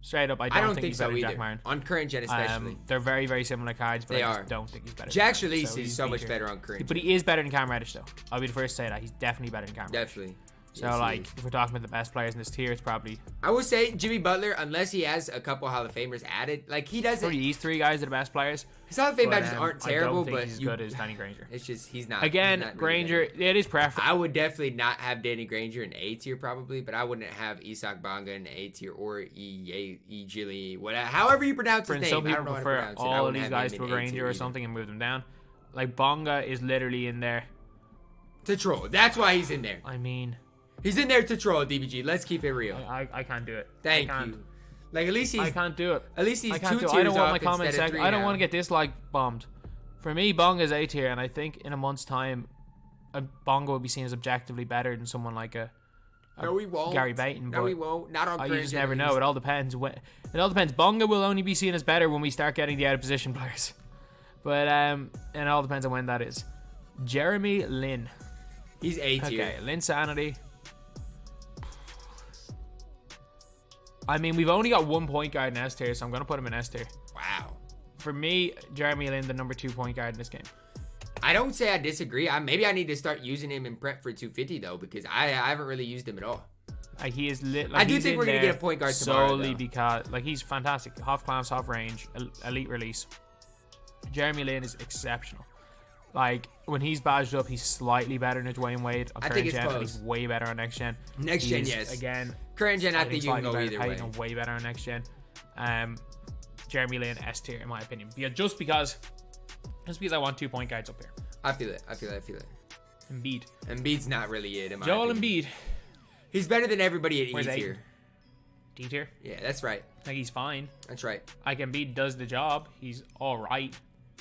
Straight up, I don't think he's better than Jack Marin. On current gen, especially. They're very, very similar cards, but They I are. just don't think he's better. Jack's than release he's is so much better. better on current. But he is better than Cam Reddish, though. I'll be the first to say that. He's definitely better than Cam Reddish. Definitely. So, Yes, like, if we're talking about the best players in this tier, it's probably... I would say Jimmy Butler, unless he has a couple Hall of Famers added. Like, he doesn't... Probably these three guys are the best players. His Hall of Fame But, badges aren't terrible, I don't think but he's as good as Danny Granger. It's just, he's not. Again, he's not Granger, really it is preference. I would definitely not have Danny Granger in A tier, probably, but I wouldn't have Isaac Bonga in A tier or E Gilly, whatever. However you pronounce his name. Some I people don't know how to prefer pronounce it. I all of wouldn't these have guys him to a in A Granger tier or either. something and move them down. Like, Bonga is literally in there. To troll. That's why he's in there. I mean... He's in there to troll, DBG. Let's keep it real. I can't do it. Thank I can't. you. Like, at least he's... I can't do it. At least he's I 2 can't do tiers it. I don't want off my comment instead of section. 3 I don't now. want to get dislike bombed. For me, Bonga's A tier, and I think in a month's time, Bonga will be seen as objectively better than someone like a No, we won't. Gary Payton. No, we won't. Not on You just never know. It all depends. It all depends. Bonga will only be seen as better when we start getting the out of position players. But and it all depends on when that is. Jeremy Lin. He's A tier. Okay, Linsanity. I mean, we've only got 1 point guard in S tier, so I'm gonna put him in S tier. Wow. For me, Jeremy Lin, the number 2 point guard in this game. I don't say I disagree. Maybe I need to start using him in prep for 250 though, because I haven't really used him at all. Like, he is lit. I do think we're gonna get a point guard tomorrow, solely though. because like he's fantastic. Half clamps, half range, elite release. Jeremy Lin is exceptional. Like, when he's badged up, he's slightly better than Dwayne Wade on I current think it's gen, and close. he's way better on next gen. Next gen, He's, yes. Again, Current gen, I think you can slightly go better either than way. Payton, way better on next gen. Jeremy Lin S tier in my opinion. Yeah, just because I want 2 point guards up here. I feel it. Embiid. Embiid's not really it in my Joel opinion. Embiid. He's better than everybody at Where's E Aiden? tier. D tier. Yeah, that's right. Like, he's fine. That's right. Like, Embiid does the job. He's all right.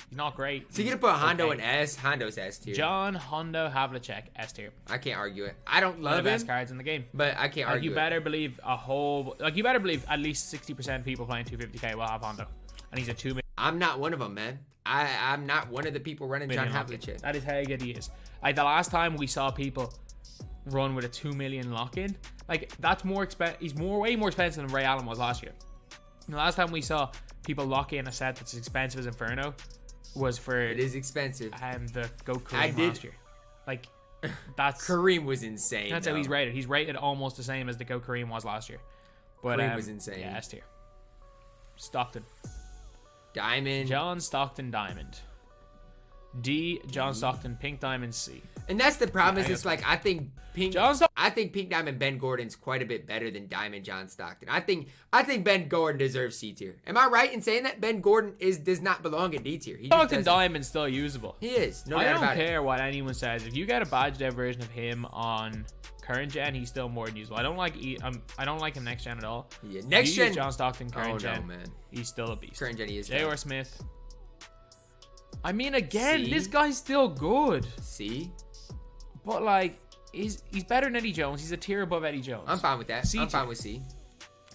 He's not great. So you're gonna put Hondo okay. in S. Hondo's S tier. John Hondo Havlicek S tier. I can't argue it. I don't One of love the best him, cards in the game. but I can't Like, argue you it. better believe you better believe at least 60% of people playing 250k will have Hondo, and he's a 2 I'm not one of them, man. I'm not one of the people running John million lock-in. Havlicek. That is how good he is. Like, the last time we saw people run with a 2 million lock-in, like, that's more expensive. He's way more expensive than Ray Allen was last year. The last time we saw people lock in a set that's as expensive as Inferno was for It is expensive. the Go I Kareem did- last year. Like, that's Kareem was insane. that's though. how he's rated. He's rated almost the same as the Go Kareem was last year. But Kareem was insane. Yeah, S tier. Stockton. Diamond. John Stockton Diamond. D. John Stockton Pink Diamond C. And that's the problem. Yeah, Is I it's guess- like I think Pink. John Stock- I think Pink Diamond Ben Gordon's quite a bit better than Diamond John Stockton. I think Ben Gordon deserves C tier. Am I right in saying that Ben Gordon does not belong in D tier? He just Stockton doesn't. Diamond's still usable. He is. No I doubt don't about it. care what anyone says. If you get a badged out version of him on current gen, he's still more than usable. I don't like him next gen at all. Yeah, If next you use gen. John Stockton Oh current no, gen, man. he's still a beast. Current gen he is. J.R. Smith. I mean, again, C? this guy's still good, C. but like, he's better than Eddie Jones. He's a tier above Eddie Jones. I'm fine with that. C I'm tier. fine with C.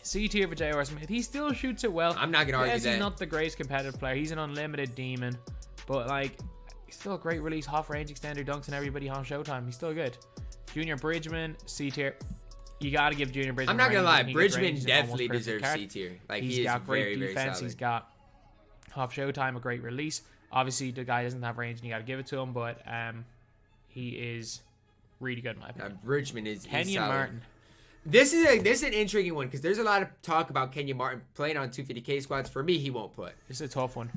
C tier for J.R. Smith. He still shoots it well. I'm not gonna argue Yes, that. he's not the greatest competitive player. He's an unlimited demon, but like, he's still a great release, half range extender, dunks, and everybody on Showtime. He's still good. Junior Bridgman, C tier. You gotta give Junior Bridgman. I'm not gonna range. lie. He gets Bridgman range. He's an almost definitely perfect deserves card. C tier. Like He's he is got great very, very defense. solid. He's got half Showtime, a great release. Obviously, the guy doesn't have range, and you gotta give it to him. But he is really good in my opinion. Bridgman is Kenyon solid. Martin. This is an intriguing one because there's a lot of talk about Kenyon Martin playing on 250k squads. For me, he won't put. This is a tough one.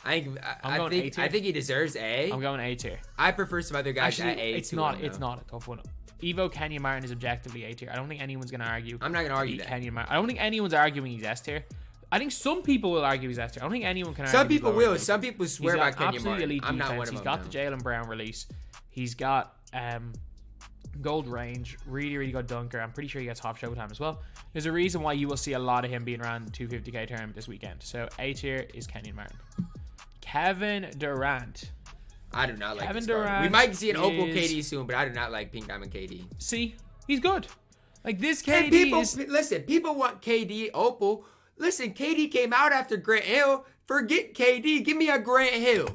I going think A tier. he deserves A. I'm going A tier. I prefer some other guys Actually, at A. it's to not. him, It's though. not a tough one. Evo Kenyon Martin is objectively A tier. I don't think anyone's gonna argue. I'm not gonna argue beat that. Kenyon Martin. I don't think anyone's arguing he's S tier. I think some people will argue he's S tier. I don't think anyone can argue. Some he's people lower will. than Some people He's swear by got Kenyon absolutely Martin. elite I'm defense. not one of He's them. got no. the Jaylen Brown release. He's got gold range. Really, really good dunker. I'm pretty sure he gets half Showtime as well. There's a reason why you will see a lot of him being around the 250k tournament this weekend. So A tier is Kenyon Martin. Kevin Durant. I do not like Kevin this card. We Durant might see an Opal is- KD soon, but I do not like Pink Diamond KD. See, he's good. Like, this And KD people, is... listen, people want KD Opal. Listen, KD came out after Grant Hill. Forget KD. Give me a Grant Hill.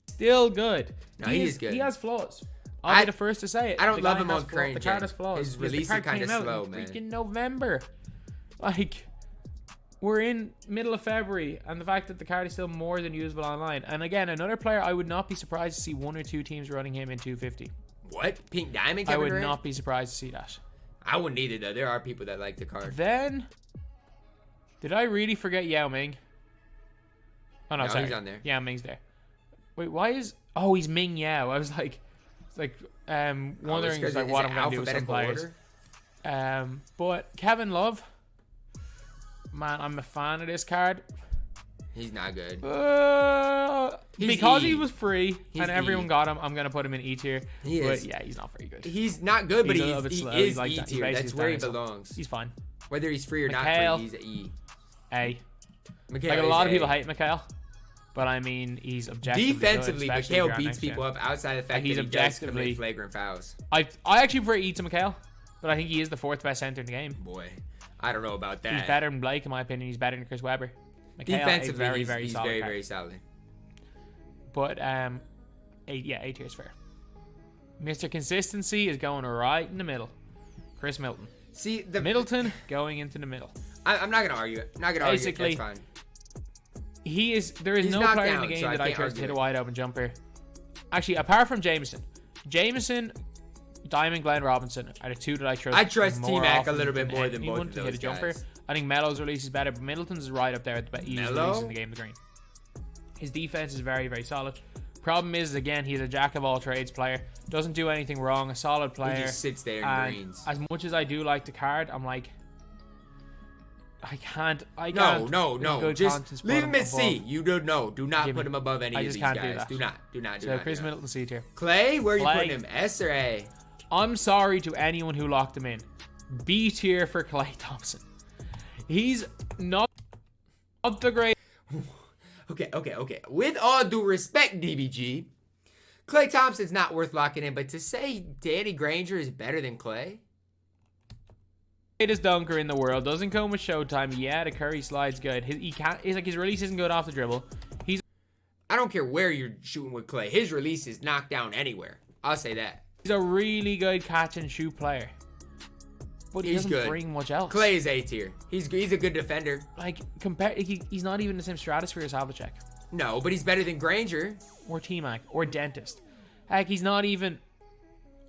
Still good. No, he is good. He has flaws. I'll be the first to say it. I don't love him on current The gen. card has flaws. His release is kind of slow, man. Freaking November. Like, we're in middle of February, and the fact that the card is still more than usable online. And again, another player, I would not be surprised to see 1 or 2 teams running him in 250. What? Pink Diamond? I would not be surprised to see that. I wouldn't either, though. There are people that like the card. Then, did I really forget Yao Ming? Oh, no, sorry. He's on there. Yao Ming's there. Wait, why is... Oh, he's Ming Yao. I was like... It's like, wondering like, what I'm going to do with some players. But Kevin Love... Man, I'm a fan of this card. He's not good. Because he was free and everyone got him, I'm going to put him in E tier. But yeah, he's not very good. He's not good, but he is like E tier. That's where he belongs. He's fine. Whether he's free or not free, he's an E. A. Like a lot of people hate Mikhail. But I mean, he's objectively defensively, good, Mikhail beats people up outside of the fact that he does commit flagrant fouls. I actually prefer E to Mikhail, but I think he is the 4th best center in the game. Boy, I don't know about that. He's better than Blake, in my opinion. He's better than Chris Webber. Mikhail, defensively, he's very solid. But A tier is fair. Mr. Consistency is going right in the middle. Chris Milton. See, Middleton going into the middle. I'm not gonna argue it. Basically, that's fine. There is no player in the game that I trust to hit a wide open jumper. Actually, apart from Jameson, Diamond, Glenn Robinson are the 2 that I trust. I trust T-Mac a little bit more than both of those hit a jumper. I think Melo's release is better, but Middleton's is right up there at the easiest release in the game of the green. His defense is very, very solid. Problem is, again, he's a jack of all trades player. Doesn't do anything wrong. A solid player. He just sits there and greens. As much as I do like the card, I'm like, I can't. No. Just leave him at C. You don't know. Do not put him above any of these guys. Do not. So Chris Middleton C tier. Clay, where are you putting him? S or A? I'm sorry to anyone who locked him in. B tier for Klay Thompson. He's not the great. Okay. With all due respect, DBG, Klay Thompson's not worth locking in. But to say Danny Granger is better than Klay? Greatest dunker in the world, doesn't come with showtime. Yeah, the Curry slide's good. His release isn't good off the dribble. I don't care where you're shooting with Klay. His release is knocked down anywhere. I'll say that. He's a really good catch and shoot player, but he doesn't bring much else. Klay is A tier. He's a good defender. Like he's not even in the same stratosphere as Havlicek. No, but he's better than Granger or T-Mac or Dentist. Heck, he's not even.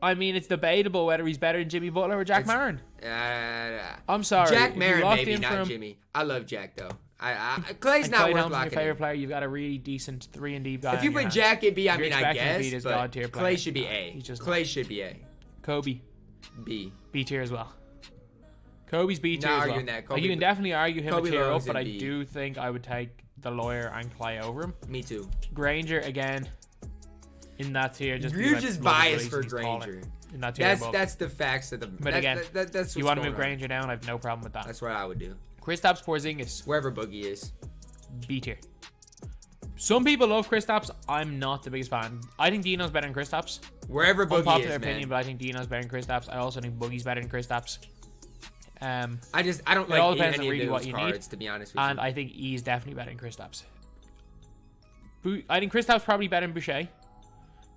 I mean, it's debatable whether he's better than Jimmy Butler or Jack Marin. I'm sorry. Jack Marin, maybe, not Jimmy. I love Jack, though. Clay's not worth locking in. Your favorite player, you've got a really decent 3-and-D guy. If you put Jack at B, I mean, I guess, but Klay should be A. Klay should be A. Kobe. B. B tier as well. Kobe's B tier as well. That. You can definitely argue him a tier up, but I do think I would take the Lawyer and Klay over him. Me too. Granger, again, in that tier. You're just biased for Granger. In that tier that's the facts of the. But again, that's you want to move Granger down, I have no problem with that. That's what I would do. Kristaps Porzingis. Wherever Boogie is. B tier. Some people love Kristaps. I'm not the biggest fan. I think Dino's better than Kristaps. Wherever Boogie Unpopular opinion, but I think Dino's better than Kristaps. I also think Boogie's better than Kristaps. I don't like all depends any on really of what those you cards, need. to be honest with you. And I think E's definitely better than Kristaps. I think Kristaps probably better than Boucher.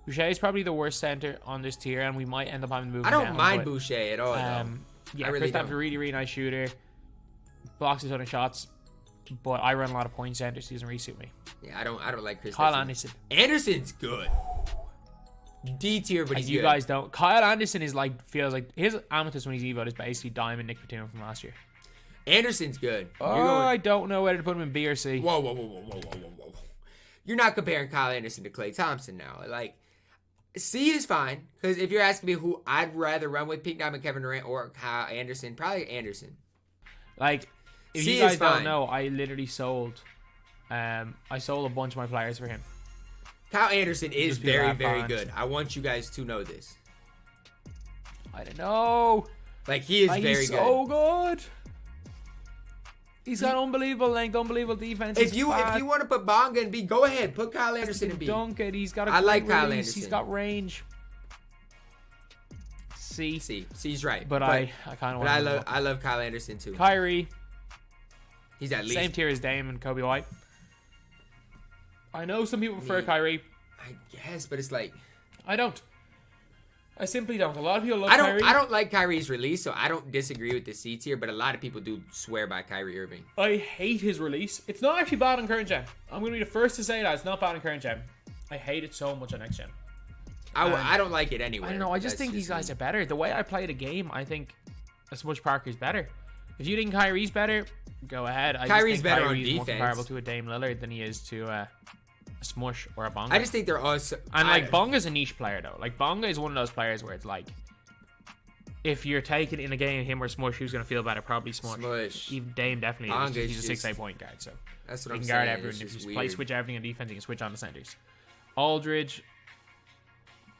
Boucher is probably the worst center on this tier, and we might end up having to move him down. I don't mind Boucher at all, though. Yeah, Kristaps is a really, really nice shooter. Blocks his own shots, but I run a lot of point centers. So he doesn't really suit me. Yeah, I don't like Kristaps. Kyle Anderson. Anderson's good. D tier, but he's you good. Guys don't. Kyle Anderson is feels like his amethyst when he's evoed is basically Diamond Nick Batum from last year. Anderson's good. I don't know whether to put him in B or C. Whoa. You're not comparing Kyle Anderson to Klay Thompson now. Like, C is fine, because if you're asking me who I'd rather run with, Pink Diamond, Kevin Durant, or Kyle Anderson, probably Anderson. Like, if C you guys is fine. don't know, I literally sold a bunch of my players for him. Kyle Anderson is very, very good. I want you guys to know this. I don't know. Like, he is very good. He's so good. He's got unbelievable length, unbelievable defense. If you want to put Bonga in B, go ahead. Put Kyle Anderson in B. Dunk it. He's got a I like Kyle release. Anderson. He's got range. C's right. But I kind of want I love Kyle Anderson too. Kyrie. He's at least same tier as Dame and Kobe White. I know some people prefer Kyrie. I guess, but it's like I don't. I simply don't. A lot of people love Kyrie. Kyrie. I don't like Kyrie's release, so I don't disagree with the C tier, but a lot of people do swear by Kyrie Irving. I hate his release. It's not actually bad on current gen. I'm going to be the first to say that. It's not bad on current gen. I hate it so much on next gen. I don't like it anyway. I don't know. I just think these guys are better. The way I play the game, I think Smush Parker's better. If you think Kyrie's better, go ahead. Kyrie's better on Kyrie's more defense. comparable to a Dame Lillard than he is to a Smush or a Bonga. I just think they're also... And, like, Bonga's a niche player, though. Like, Bonga is one of those players where it's like, if you're taking in a game him or Smush, who's going to feel better? Probably Smush. Even Dame definitely Bonga is. He's a 6'8" point guard, so that's what he I'm can guard saying. everyone. If you play switch everything on defense, he can switch on the centers. Aldridge,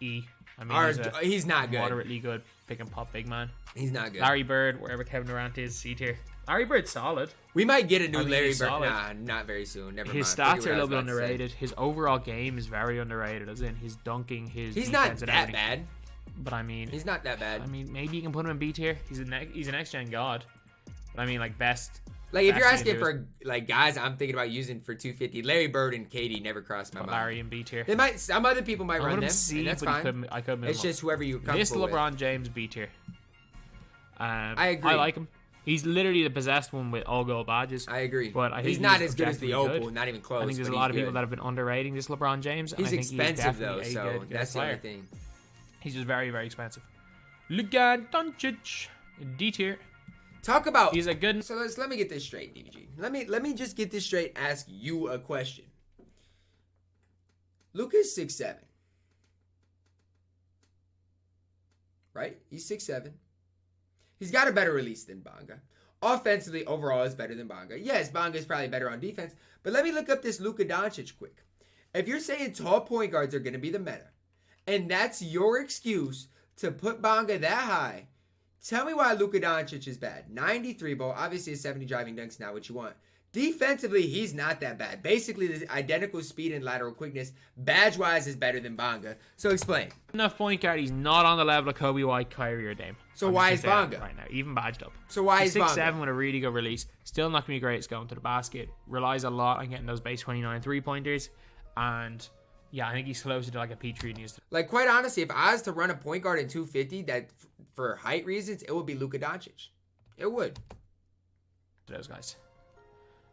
E. I mean, he's not good. Moderately good pick and pop big man. He's not good. Larry Bird, wherever Kevin Durant is, C tier. Larry Bird's solid. We might get a new Larry Bird. Solid. Nah, not very soon. Never mind. His stats are a little bit underrated. His overall game is very underrated, as in his dunking, his He's defense, not and that everything. bad. But I mean, he's not that bad. I mean, maybe you can put him in B tier. He's a next gen god. But I mean, like best. Like if you're asking for like guys, I'm thinking about using for 250. Larry Bird and KD never crossed my mind. Larry in B tier. They might. Some other people might run them. C, and that's but fine. I couldn't. It's just whoever you're comfortable with. This LeBron James B tier. I agree. I like him. He's literally the possessed one with all gold badges. I agree. But I think he's not as good as the Opal. Not even close. I think there's a lot of people that have been underrating this LeBron James. He's expensive though, so that's the only thing. He's just very, very expensive. Luka Doncic, D tier. Talk about. He's a good. So let me get this straight, DBG. Let me just get this straight. Ask you a question. Luka's 6'7", right? He's 6'7". He's got a better release than Bonga. Offensively, overall, is better than Bonga. Yes, Bonga is probably better on defense. But let me look up this Luka Doncic quick. If you're saying tall point guards are going to be the meta, and that's your excuse to put Bonga that high, tell me why Luka Doncic is bad. 93 ball, obviously a 70 driving dunk's not what you want. Defensively, he's not that bad. Basically, the identical speed and lateral quickness, badge-wise, is better than Bonga. So explain. Enough point guard. He's not on the level of Kobe White, Kyrie, or Dame. So why is Bonga right now, even badged up? So why is Bonga 6'7" with a really good release? Still not gonna be great. It's going to the basket. Relies a lot on getting those base 29 3-pointers, and yeah, I think he's closer to like a Petrie than he is to. Like, quite honestly, if I was to run a point guard in 250, that for height reasons, it would be Luka Doncic. It would. Those guys.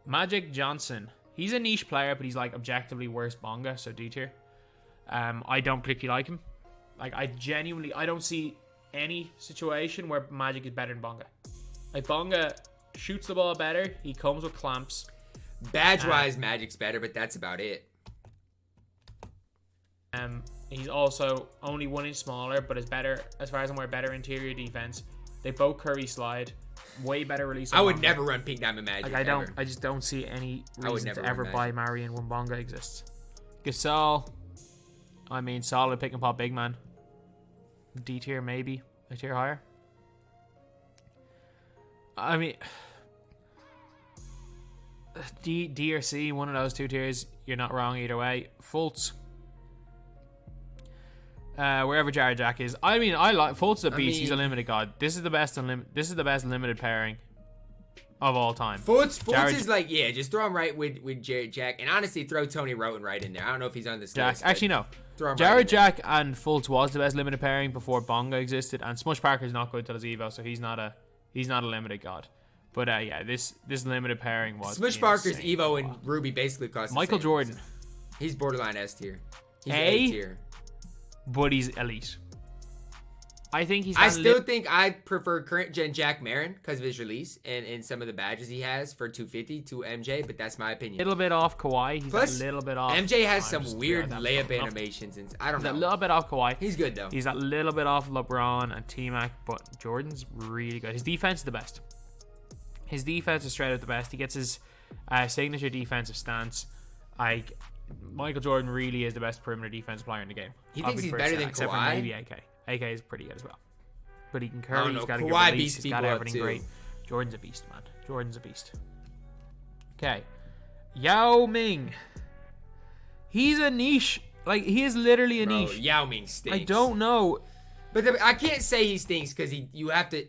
Magic Johnson. He's a niche player, but he's like objectively worse Bonga, so D tier. I don't particularly like him. Like, I don't see any situation where Magic is better than Bonga. Like, Bonga shoots the ball better. He comes with clamps. Badge-wise, Magic's better, but that's about it. He's also only 1 inch smaller, but is better, as far as I'm aware, better interior defense. They both curry slide. Way better release. I would never run Pink Diamond Magic. Like, I just don't see any reason to ever buy Marion when Bonga exists. Gasol. I mean, solid pick and pop big man. D tier, maybe. A tier higher. I mean, D or C, one of those two tiers. You're not wrong either way. Fultz. Wherever Jared Jack is. I mean, I like Fultz is a beast. He's a limited god. This is the best limited pairing of all time. Fultz is like, yeah, just throw him right with Jared Jack, and honestly, throw Tony Roten right in there. I don't know if he's on this list. Actually, no. Jared Jack and Fultz was the best limited pairing before Bonga existed, and Smush Parker's not good till his Evo, so he's not a limited god. But yeah, this limited pairing was Smush Parker's Evo and Ruby basically cost Michael Jordan. He's borderline S tier. He's A tier. But he's elite. I think he's. I still think I prefer current gen Jack Marin because of his release and some of the badges he has for 250 to MJ, but that's my opinion. A little bit off Kawhi. He's Plus, a little bit off. MJ has some weird layup animations, and I don't know. He's a little bit off Kawhi. He's good though. He's a little bit off LeBron and T-Mac, but Jordan's really good. His defense is the best. His defense is straight out the best. He gets his signature defensive stance. Michael Jordan really is the best perimeter defense player in the game. He thinks he's better than except Kawhi? for maybe AK. AK is pretty good as well. But he can curry, he's got a good Kawhi release, beats he's got people up everything too. great. Jordan's a beast, man. Jordan's a beast. Okay. Yao Ming. He's a niche. Like, he is literally a niche. Yao Ming stinks. I don't know. But I can't say he stinks because you have to...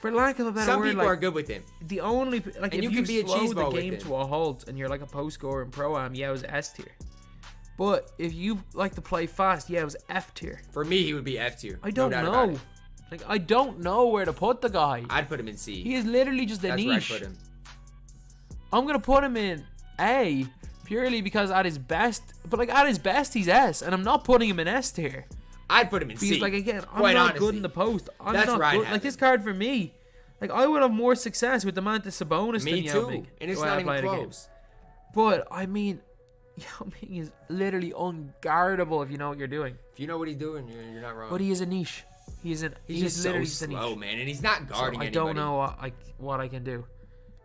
For lack of a better Some word, people like, are good with him. the only like And if you you can be a slow cheese the ball with game him. to a halt and you're like a post scorer in Pro-Am, yeah, it was S tier. But if you like to play fast, yeah, it was F tier. For me, he would be F tier. I don't no doubt about know. it. Like, I don't know where to put the guy. I'd put him in C. He is literally just a That's niche. where I'd put him. I'm gonna put him in A purely because at his best, but like at his best, he's S, and I'm not putting him in S tier. I'd put him in Because C. like again, I'm Quite not honestly. good in the post. I'm That's not where I'd good. have Like this him. card for me, like I would have more success with the Mantis Sabonis Me than Yao too. Ming. And it's the way not I even played the game. close. But I mean, Yao Ming is literally unguardable if you know what you're doing. If you know what he's doing, you're not wrong. But he is a niche. He's He's just so literally just a niche. slow, man, and he's not guarding I anybody. don't know what I can do.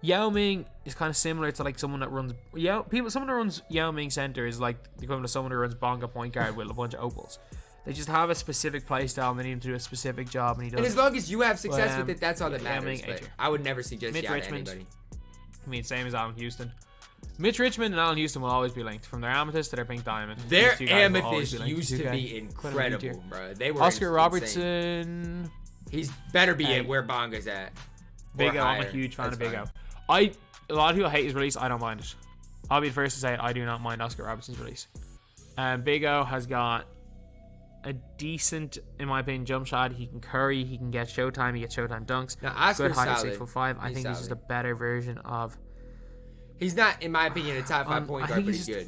Yao Ming is kind of similar to like someone that runs someone that runs Yao Ming center is like the equivalent of someone who runs Bonga point guard with a bunch of opals. They just have a specific play style and they need him to do a specific job, and he does. And as long as you have success with But, it, that's all that yeah, matters. Yao Ming, But A tier. I would never suggest Mitch Yao to Richmond. anybody. I mean, same as Allen Houston. Mitch Richmond and Allen Houston will always be linked from their amethyst to their pink diamond. Their These two guys will always amethyst be linked used to 2K. be Put 'em in B tier. incredible, bro. They were Oscar insane. Robertson. He's better be Hey. at where Bonga's at. Big Or O, I'm a higher. huge fan That's of Big fine. O. A lot of people hate his release. I don't mind it. I'll be the first to say it. I do not mind Oscar Robertson's release. Big O has got a decent, in my opinion, jump shot. He can curry. He can get showtime. He gets showtime dunks. Now, Oscar's Good height, solid. 6'5". I He's think he's just a solid. better version of. He's not, in my opinion, a top 5 point I guard, think but he's he's good.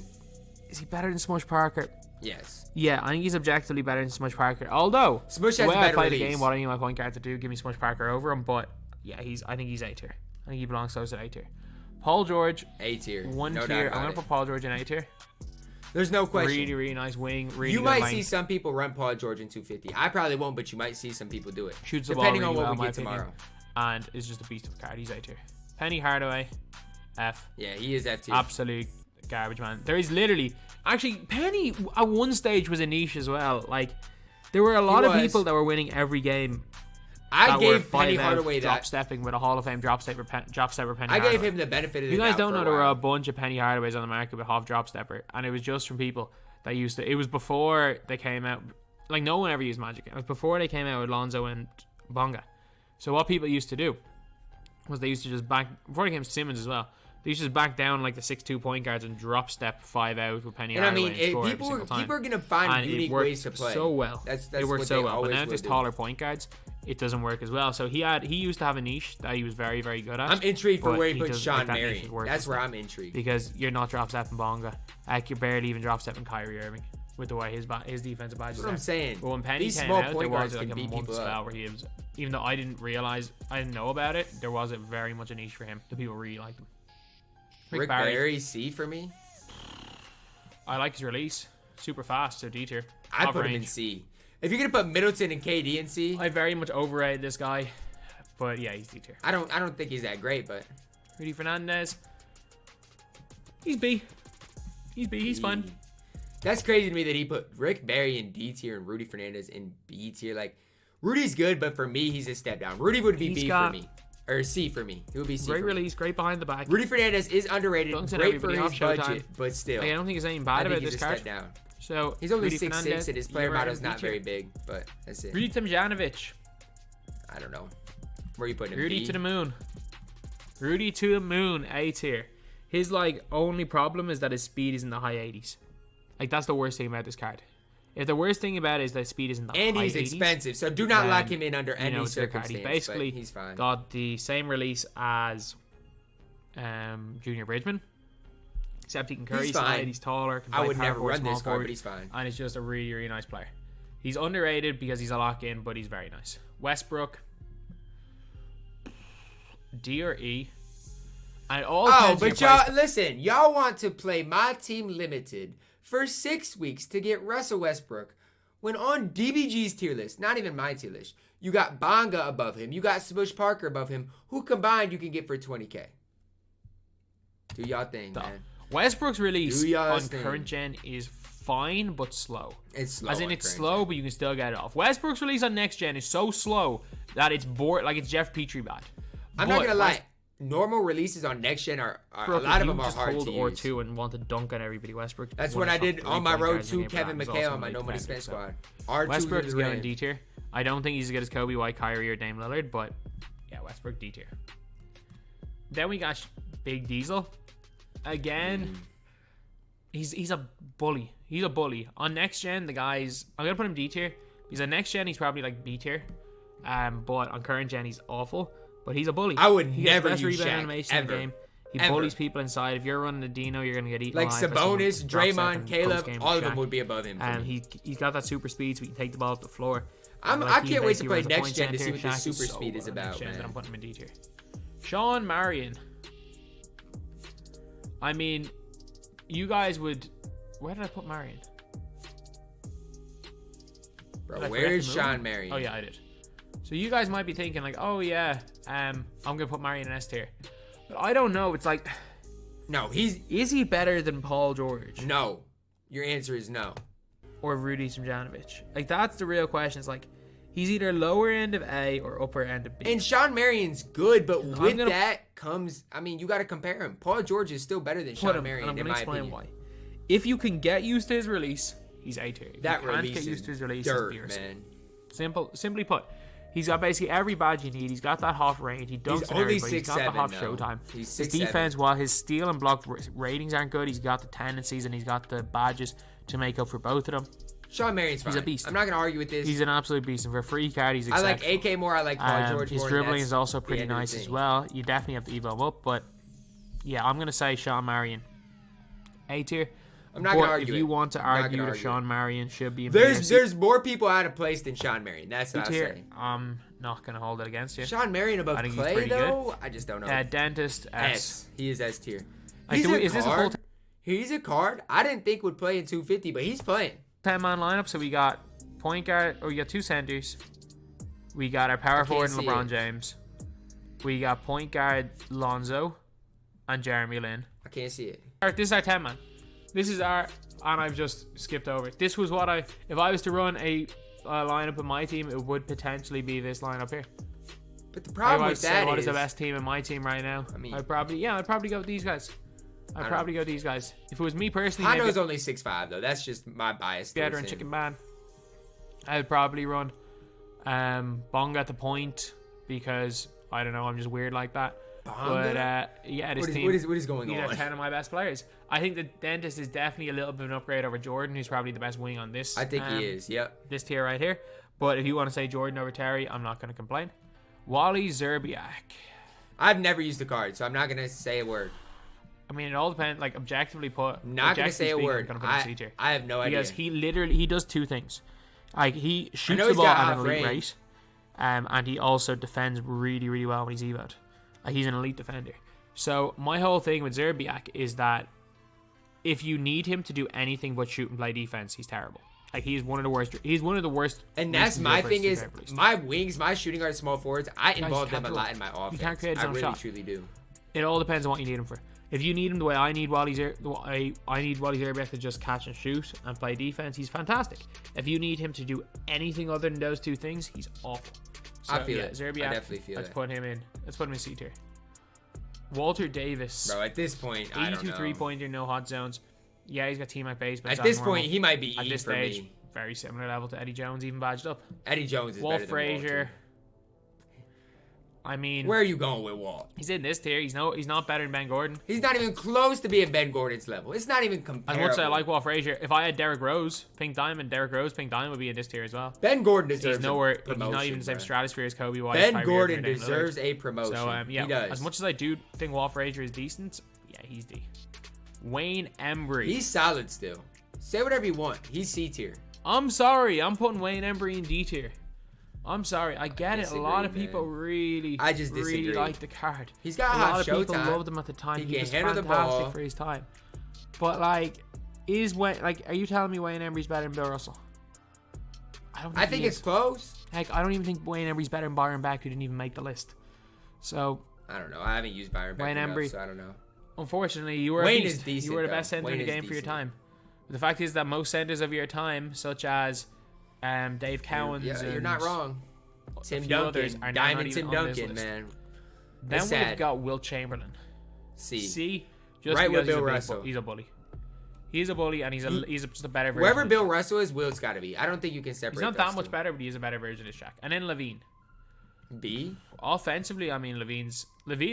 Is he better than Smush Parker? Yes. Yeah, I think he's objectively better than Smush Parker. Although Smush the has way a I better play the release. game, what I need my point guard to do, give me Smush Parker over him. But yeah, I think he's A tier. I think he belongs close to A tier. Paul George, A tier. one No tier. doubt I'm about gonna it. put Paul George in A tier. There's no question. Really, really nice wing. Really You good might length. see some people run Paul George in 250. I probably won't, but you might see some people do it. Shoots the depending ball on really what well, we in my get opinion. tomorrow. And is just a beast of a card. He's A tier. Penny Hardaway, F. Yeah, he is F tier. Absolute garbage, man. There is literally actually Penny at one stage was a niche as well. Like there were a lot of was. people that were winning every game. I that were gave Penny 5 out Hardaway drop that. stepping with a Hall of Fame drop stepper Penny I gave Hardaway. him the benefit of the You guys doubt don't for know a there were while. a bunch of Penny Hardaways on the market with half drop stepper, and it was just from people that used to. It was before they came out. Like no one ever used Magic. It was before they came out with Lonzo and Bonga. So what people used to do was they used to just back before they came to Simmons as well. They used to just back down like the 6'2" point guards and drop step 5 out with Penny And I Hardaway mean, and score every people single time. are gonna find And it unique worked ways to play. so well. That's it worked what so they well. But always now will there's do. taller point guards, it doesn't work as well. So he used to have a niche that he was very, very good at. I'm intrigued for but where he he puts doesn't- Sean like, that niche Marion. is worthless That's where now. I'm intrigued. Because you're not drop stepping Bonga. Like you're barely even drop stepping Kyrie Irving with the way his defensive badges That's what are. I'm saying. But when Penny These came small out, there point was guards like can a beat month people up. spell where he was, even though I didn't know about it, there was very much a niche for him. The people really liked him. Rick Barry, C for me. I like his release. Super fast, so D tier. I Top put him in range. C. If you're gonna put Middleton and KD in C, I very much overrated this guy, but yeah, he's D tier. I don't think he's that great, but Rudy Fernandez, he's B. He's B. He's fine. That's crazy to me that he put Rick Barry in D tier and Rudy Fernandez in B tier. Like Rudy's good, but for me, he's a step down. Rudy would be He's B got- for me, or C for me. He would be C. Great for me. release, great behind the back. Rudy Fernandez is underrated, Dunks on great for everybody his off Showtime. budget, but still, Like, I don't think there's anything I bad think about he's this a card. step down. So He's only Rudy 6'6", Fernandez, and his player you're model right, is not D tier. very big, but that's it. Rudy Tomjanovic, I don't know. Where you putting him? Rudy B? to the moon. Rudy to the moon, A tier. His only problem is that his speed is in the high 80s. Like that's the worst thing about this card. If the worst thing about it is that speed is in the And high he's 80s, expensive, so do not then, lock him in under any it's their card. circumstance. He basically but he's fine. got the same release as Junior Bridgman, except he can carry He's his fine. side. He's taller. Can I play would power never forward, run small this card, forward, but he's fine. and he's just a really, really nice player. He's underrated because he's a lock-in, but he's very nice. Westbrook, D or E. And it all Oh, depends on but your y'all, price. listen, y'all want to play My Team Limited for 6 weeks to get Russell Westbrook when on DBG's tier list, not even my tier list, you got Bonga above him, you got Smush Parker above him, who combined you can get for 20K. Do y'all thing, man. Westbrook's release Do y'all on thing. current gen is fine but slow. It's slow. As in, on it's current slow, gen. but you can still get it off. Westbrook's release on next gen is so slow that it's bored, like it's Jeff Petrie bad. I'm not gonna lie. Normal releases on next gen are a Westbrook, lot if of you them are just hard hold to or use. two and want to dunk on everybody. Westbrook. That's one what of I the did top on my 3 point road guards in to the game, Kevin but he's McHale also on my a No Money defender, Spent so. squad. R2 Westbrook's to the good in rim. D tier. I don't think he's as good as Kobe White, Kyrie, or Dame Lillard, but yeah, Westbrook D tier. Then we got Big Diesel. Again, he's a bully. He's a bully. On next gen, the guys, I'm gonna put him D tier. Because on next gen, he's probably like B tier. But on current gen, he's awful. But he's a bully. I would he never gets best use rebound Shaq, animation in the ever. game. He Ever. bullies people inside. If you're running a Dino, you're gonna get eaten Like alive. Sabonis, Draymond, Caleb, all of them would be above him. He's got that super speed, so he can take the ball up the floor. I can't wait to play next gen to see what this super speed is about, man. man. I'm putting him in D tier. Sean Marion. I mean, you guys would. Where did I put Marion? Bro, where's Sean Marion? Oh yeah, I did. So you guys might be thinking like, oh yeah, I'm gonna put Marion in S tier. But I don't know. It's like, no, is he better than Paul George? No. Your answer is no. Or Rudy Smjanovic? Like, that's the real question. It's like, he's either lower end of A or upper end of B. And Sean Marion's good, but with that comes, I mean, you got to compare him. Paul George is still better than Sean Marion, and I'm in gonna my explain opinion. why. If you can get used to his release, he's A tier. If That you can't release get used to his release, dirt, he's B. man. Simply put, he's got basically every badge you need. He's got that half range. He dunks on only everybody. He's got the 6'7", half though. showtime. He's His 6'7". defense, while his steal and block ratings aren't good, he's got the tendencies and he's got the badges to make up for both of them. Sean Marion's fine. He's a beast. I'm not going to argue with this. He's an absolute beast, and for a free card, he's I exceptional. like AK more. I like Paul George his more. dribbling is also the pretty end of the nice as thing. well. You definitely have to evo him up, but yeah, I'm gonna say Sean Marion A tier. I'm not going to But argue if you it. want to I'm not argue gonna that argue Sean Marion should be in There's more people out of place than Sean Marion. That's B what I tier, say. I'm not gonna hold it against you. Sean Marion above I think he's Clay, pretty though? I just don't know. Dentist S. S. He is S tier. Like, He's a is this a full card. He's a card. I didn't think would play in 250, but he's playing. 10-man lineup? So we got point guard, or we got two centers. We got our power forward and see LeBron it. James. We got point guard Lonzo and Jeremy Lin. I can't see it. Alright, this is our 10-man. This is our, and I've just skipped over it. This was what if I was to run a lineup in my team, it would potentially be this lineup here. But the problem with that what is is the best team in my team right now? I mean- I'd probably go with these guys. I'd probably go with these guys. If it was me personally, Hano's only 6'5", though. That's just my bias. Better towards and him. Chicken Man. I'd probably run Bonga at the point because I don't know, I'm just weird like that. Bonga? But yeah, this team. What is going These are on? 10 of my best players. I think the Dentist is definitely a little bit of an upgrade over Jordan, who's probably the best wing on this. I think he is. Yep. This tier right here. But if you want to say Jordan over Terry, I'm not going to complain. Wally Zerbiak. I've never used the card, so I'm not gonna say a word. I mean, it all depends. Like, objectively put. Not gonna say a objectively word. speaking, I'm gonna put him C tier. I have no idea. Because he does two things. Like, he shoots know the he's ball got at an half elite range. rate, and he also defends really, really well when he's evoed. Like, he's an elite defender. So my whole thing with Zerbiak is that if you need him to do anything but shoot and play defense, he's terrible. Like, he's one of the worst. He's one of the worst. And that's recent my dribbblers thing we've is ever released. my wings, my shooting guard, small forwards. I involve them can't a do lot it. in my offense. can't create his I own really shot. truly do. It all depends on what you need him for. If you need him the way I need Wally Zerbiak to just catch and shoot and play defense, he's fantastic. If you need him to do anything other than those two things, he's awful. So, I feel it. Zerbiak, I definitely feel let's it. put him in. Let's put him in C tier. Walter Davis. Bro, at this point, I don't 82 know. three-pointer, no hot zones. Yeah, he's got team-like base, but At this point, he might be at E this for stage, me. very similar level to Eddie Jones, even badged up. Eddie Jones is Walt better than Frazier. Walter. I mean, Where are you going with Walt? he's in this tier. He's not better than Ben Gordon. He's not even close to being Ben Gordon's level. It's not even As comparable. much as I like Walt Frazier, if I had Derrick Rose, Pink Diamond would be in this tier as well. Ben Gordon deserves He's nowhere. a promotion. He's not even the same bro. stratosphere as Kobe White. Ben Kyrie Gordon Irving, Dame deserves Lillard. a promotion. So he does. As much as I do think Walt Frazier is decent, yeah, he's D. Wayne Embry. He's solid still. Say whatever you want. He's C tier. I'm sorry. I'm putting Wayne Embry in D tier. I'm sorry. I get it. A lot of disagree, people man. really, I just really disagree. like the card. He's got a hot lot of people showtime. loved him at the time. He He can was handle the fantastic ball. for his time. But like, are you telling me Wayne Embry's better than Bill Russell? I think it's close. Heck, I don't even think Wayne Embry's better than Byron Beck, who didn't even make the list. So, I don't know. I haven't used Byron Beck Wayne enough, Embry. so I don't know. unfortunately, you were Wayne a beast. is decent, You were the though. best center Wayne in the is game for your decent. time. But the fact is that most centers of your time, such as Dave Cowens, Yeah, you're not wrong. Tim few others Duncan, are now not Diamond even Tim on this Duncan, list. man. Then It's we've sad. got Will Chamberlain. C. Just Right with because Bill he's a Russell. he's a bully. He's a bully, and he's just a better version. Wherever of Bill Russell is, Will's got to be. I don't think you can separate. he's not those that much two. better, but he's a better version of Shaq. And then Levine. B. Offensively, I mean, Levine's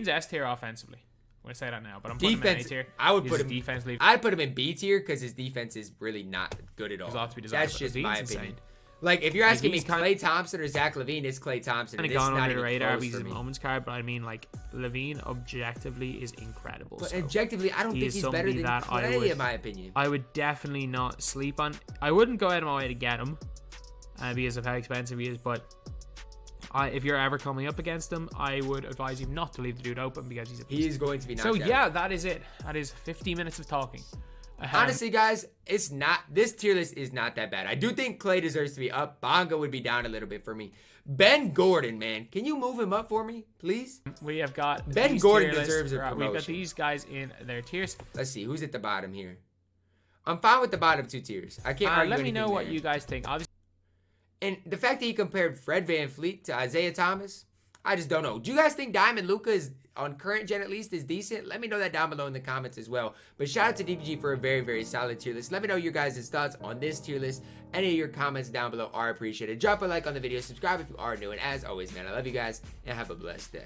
S tier offensively. I'm gonna say that now, but I'm putting Defense. him in A tier. I would put him defensively. I'd put him in B tier because his defense is really not good at all. Ought to be That's just Levine's my insane. opinion. Like, if you're asking me he's kind Klay Thompson or Zach LaVine, it's Klay Thompson. Kind And of it's gone not under the even radar close because for he's a me. moments card, but I mean, like, Levine objectively is incredible. But so objectively, I don't he think is he's better somebody than that I Klay, would- in my opinion. I would definitely not sleep on. I wouldn't go out of my way to get him because of how expensive he is, but if you're ever coming up against him, I would advise you not to leave the dude open because he's a beast. He is going to be knocked So out. yeah, that is it. That is 50 minutes of talking. Honestly, guys, it's not. This tier list is not that bad. I do think Klay deserves to be up. Bonga would be down a little bit for me. Ben Gordon, man, can you move him up for me, please? We have got Ben these Gordon tier lists. deserves a We've got promotion. these guys in their tiers. Let's see who's at the bottom here. I'm fine with the bottom 2 tiers. I can't argue Let me anything know what there. you guys think. Obviously, And the fact that he compared Fred VanVleet to Isaiah Thomas, I just don't know. Do you guys think Diamond Luka is, on current gen at least, is decent? Let me know that down below in the comments as well. But shout out to DBG for a very, very solid tier list. Let me know your guys' thoughts on this tier list. Any of your comments down below are appreciated. Drop a like on the video. Subscribe if you are new. And as always, man, I love you guys and have a blessed day.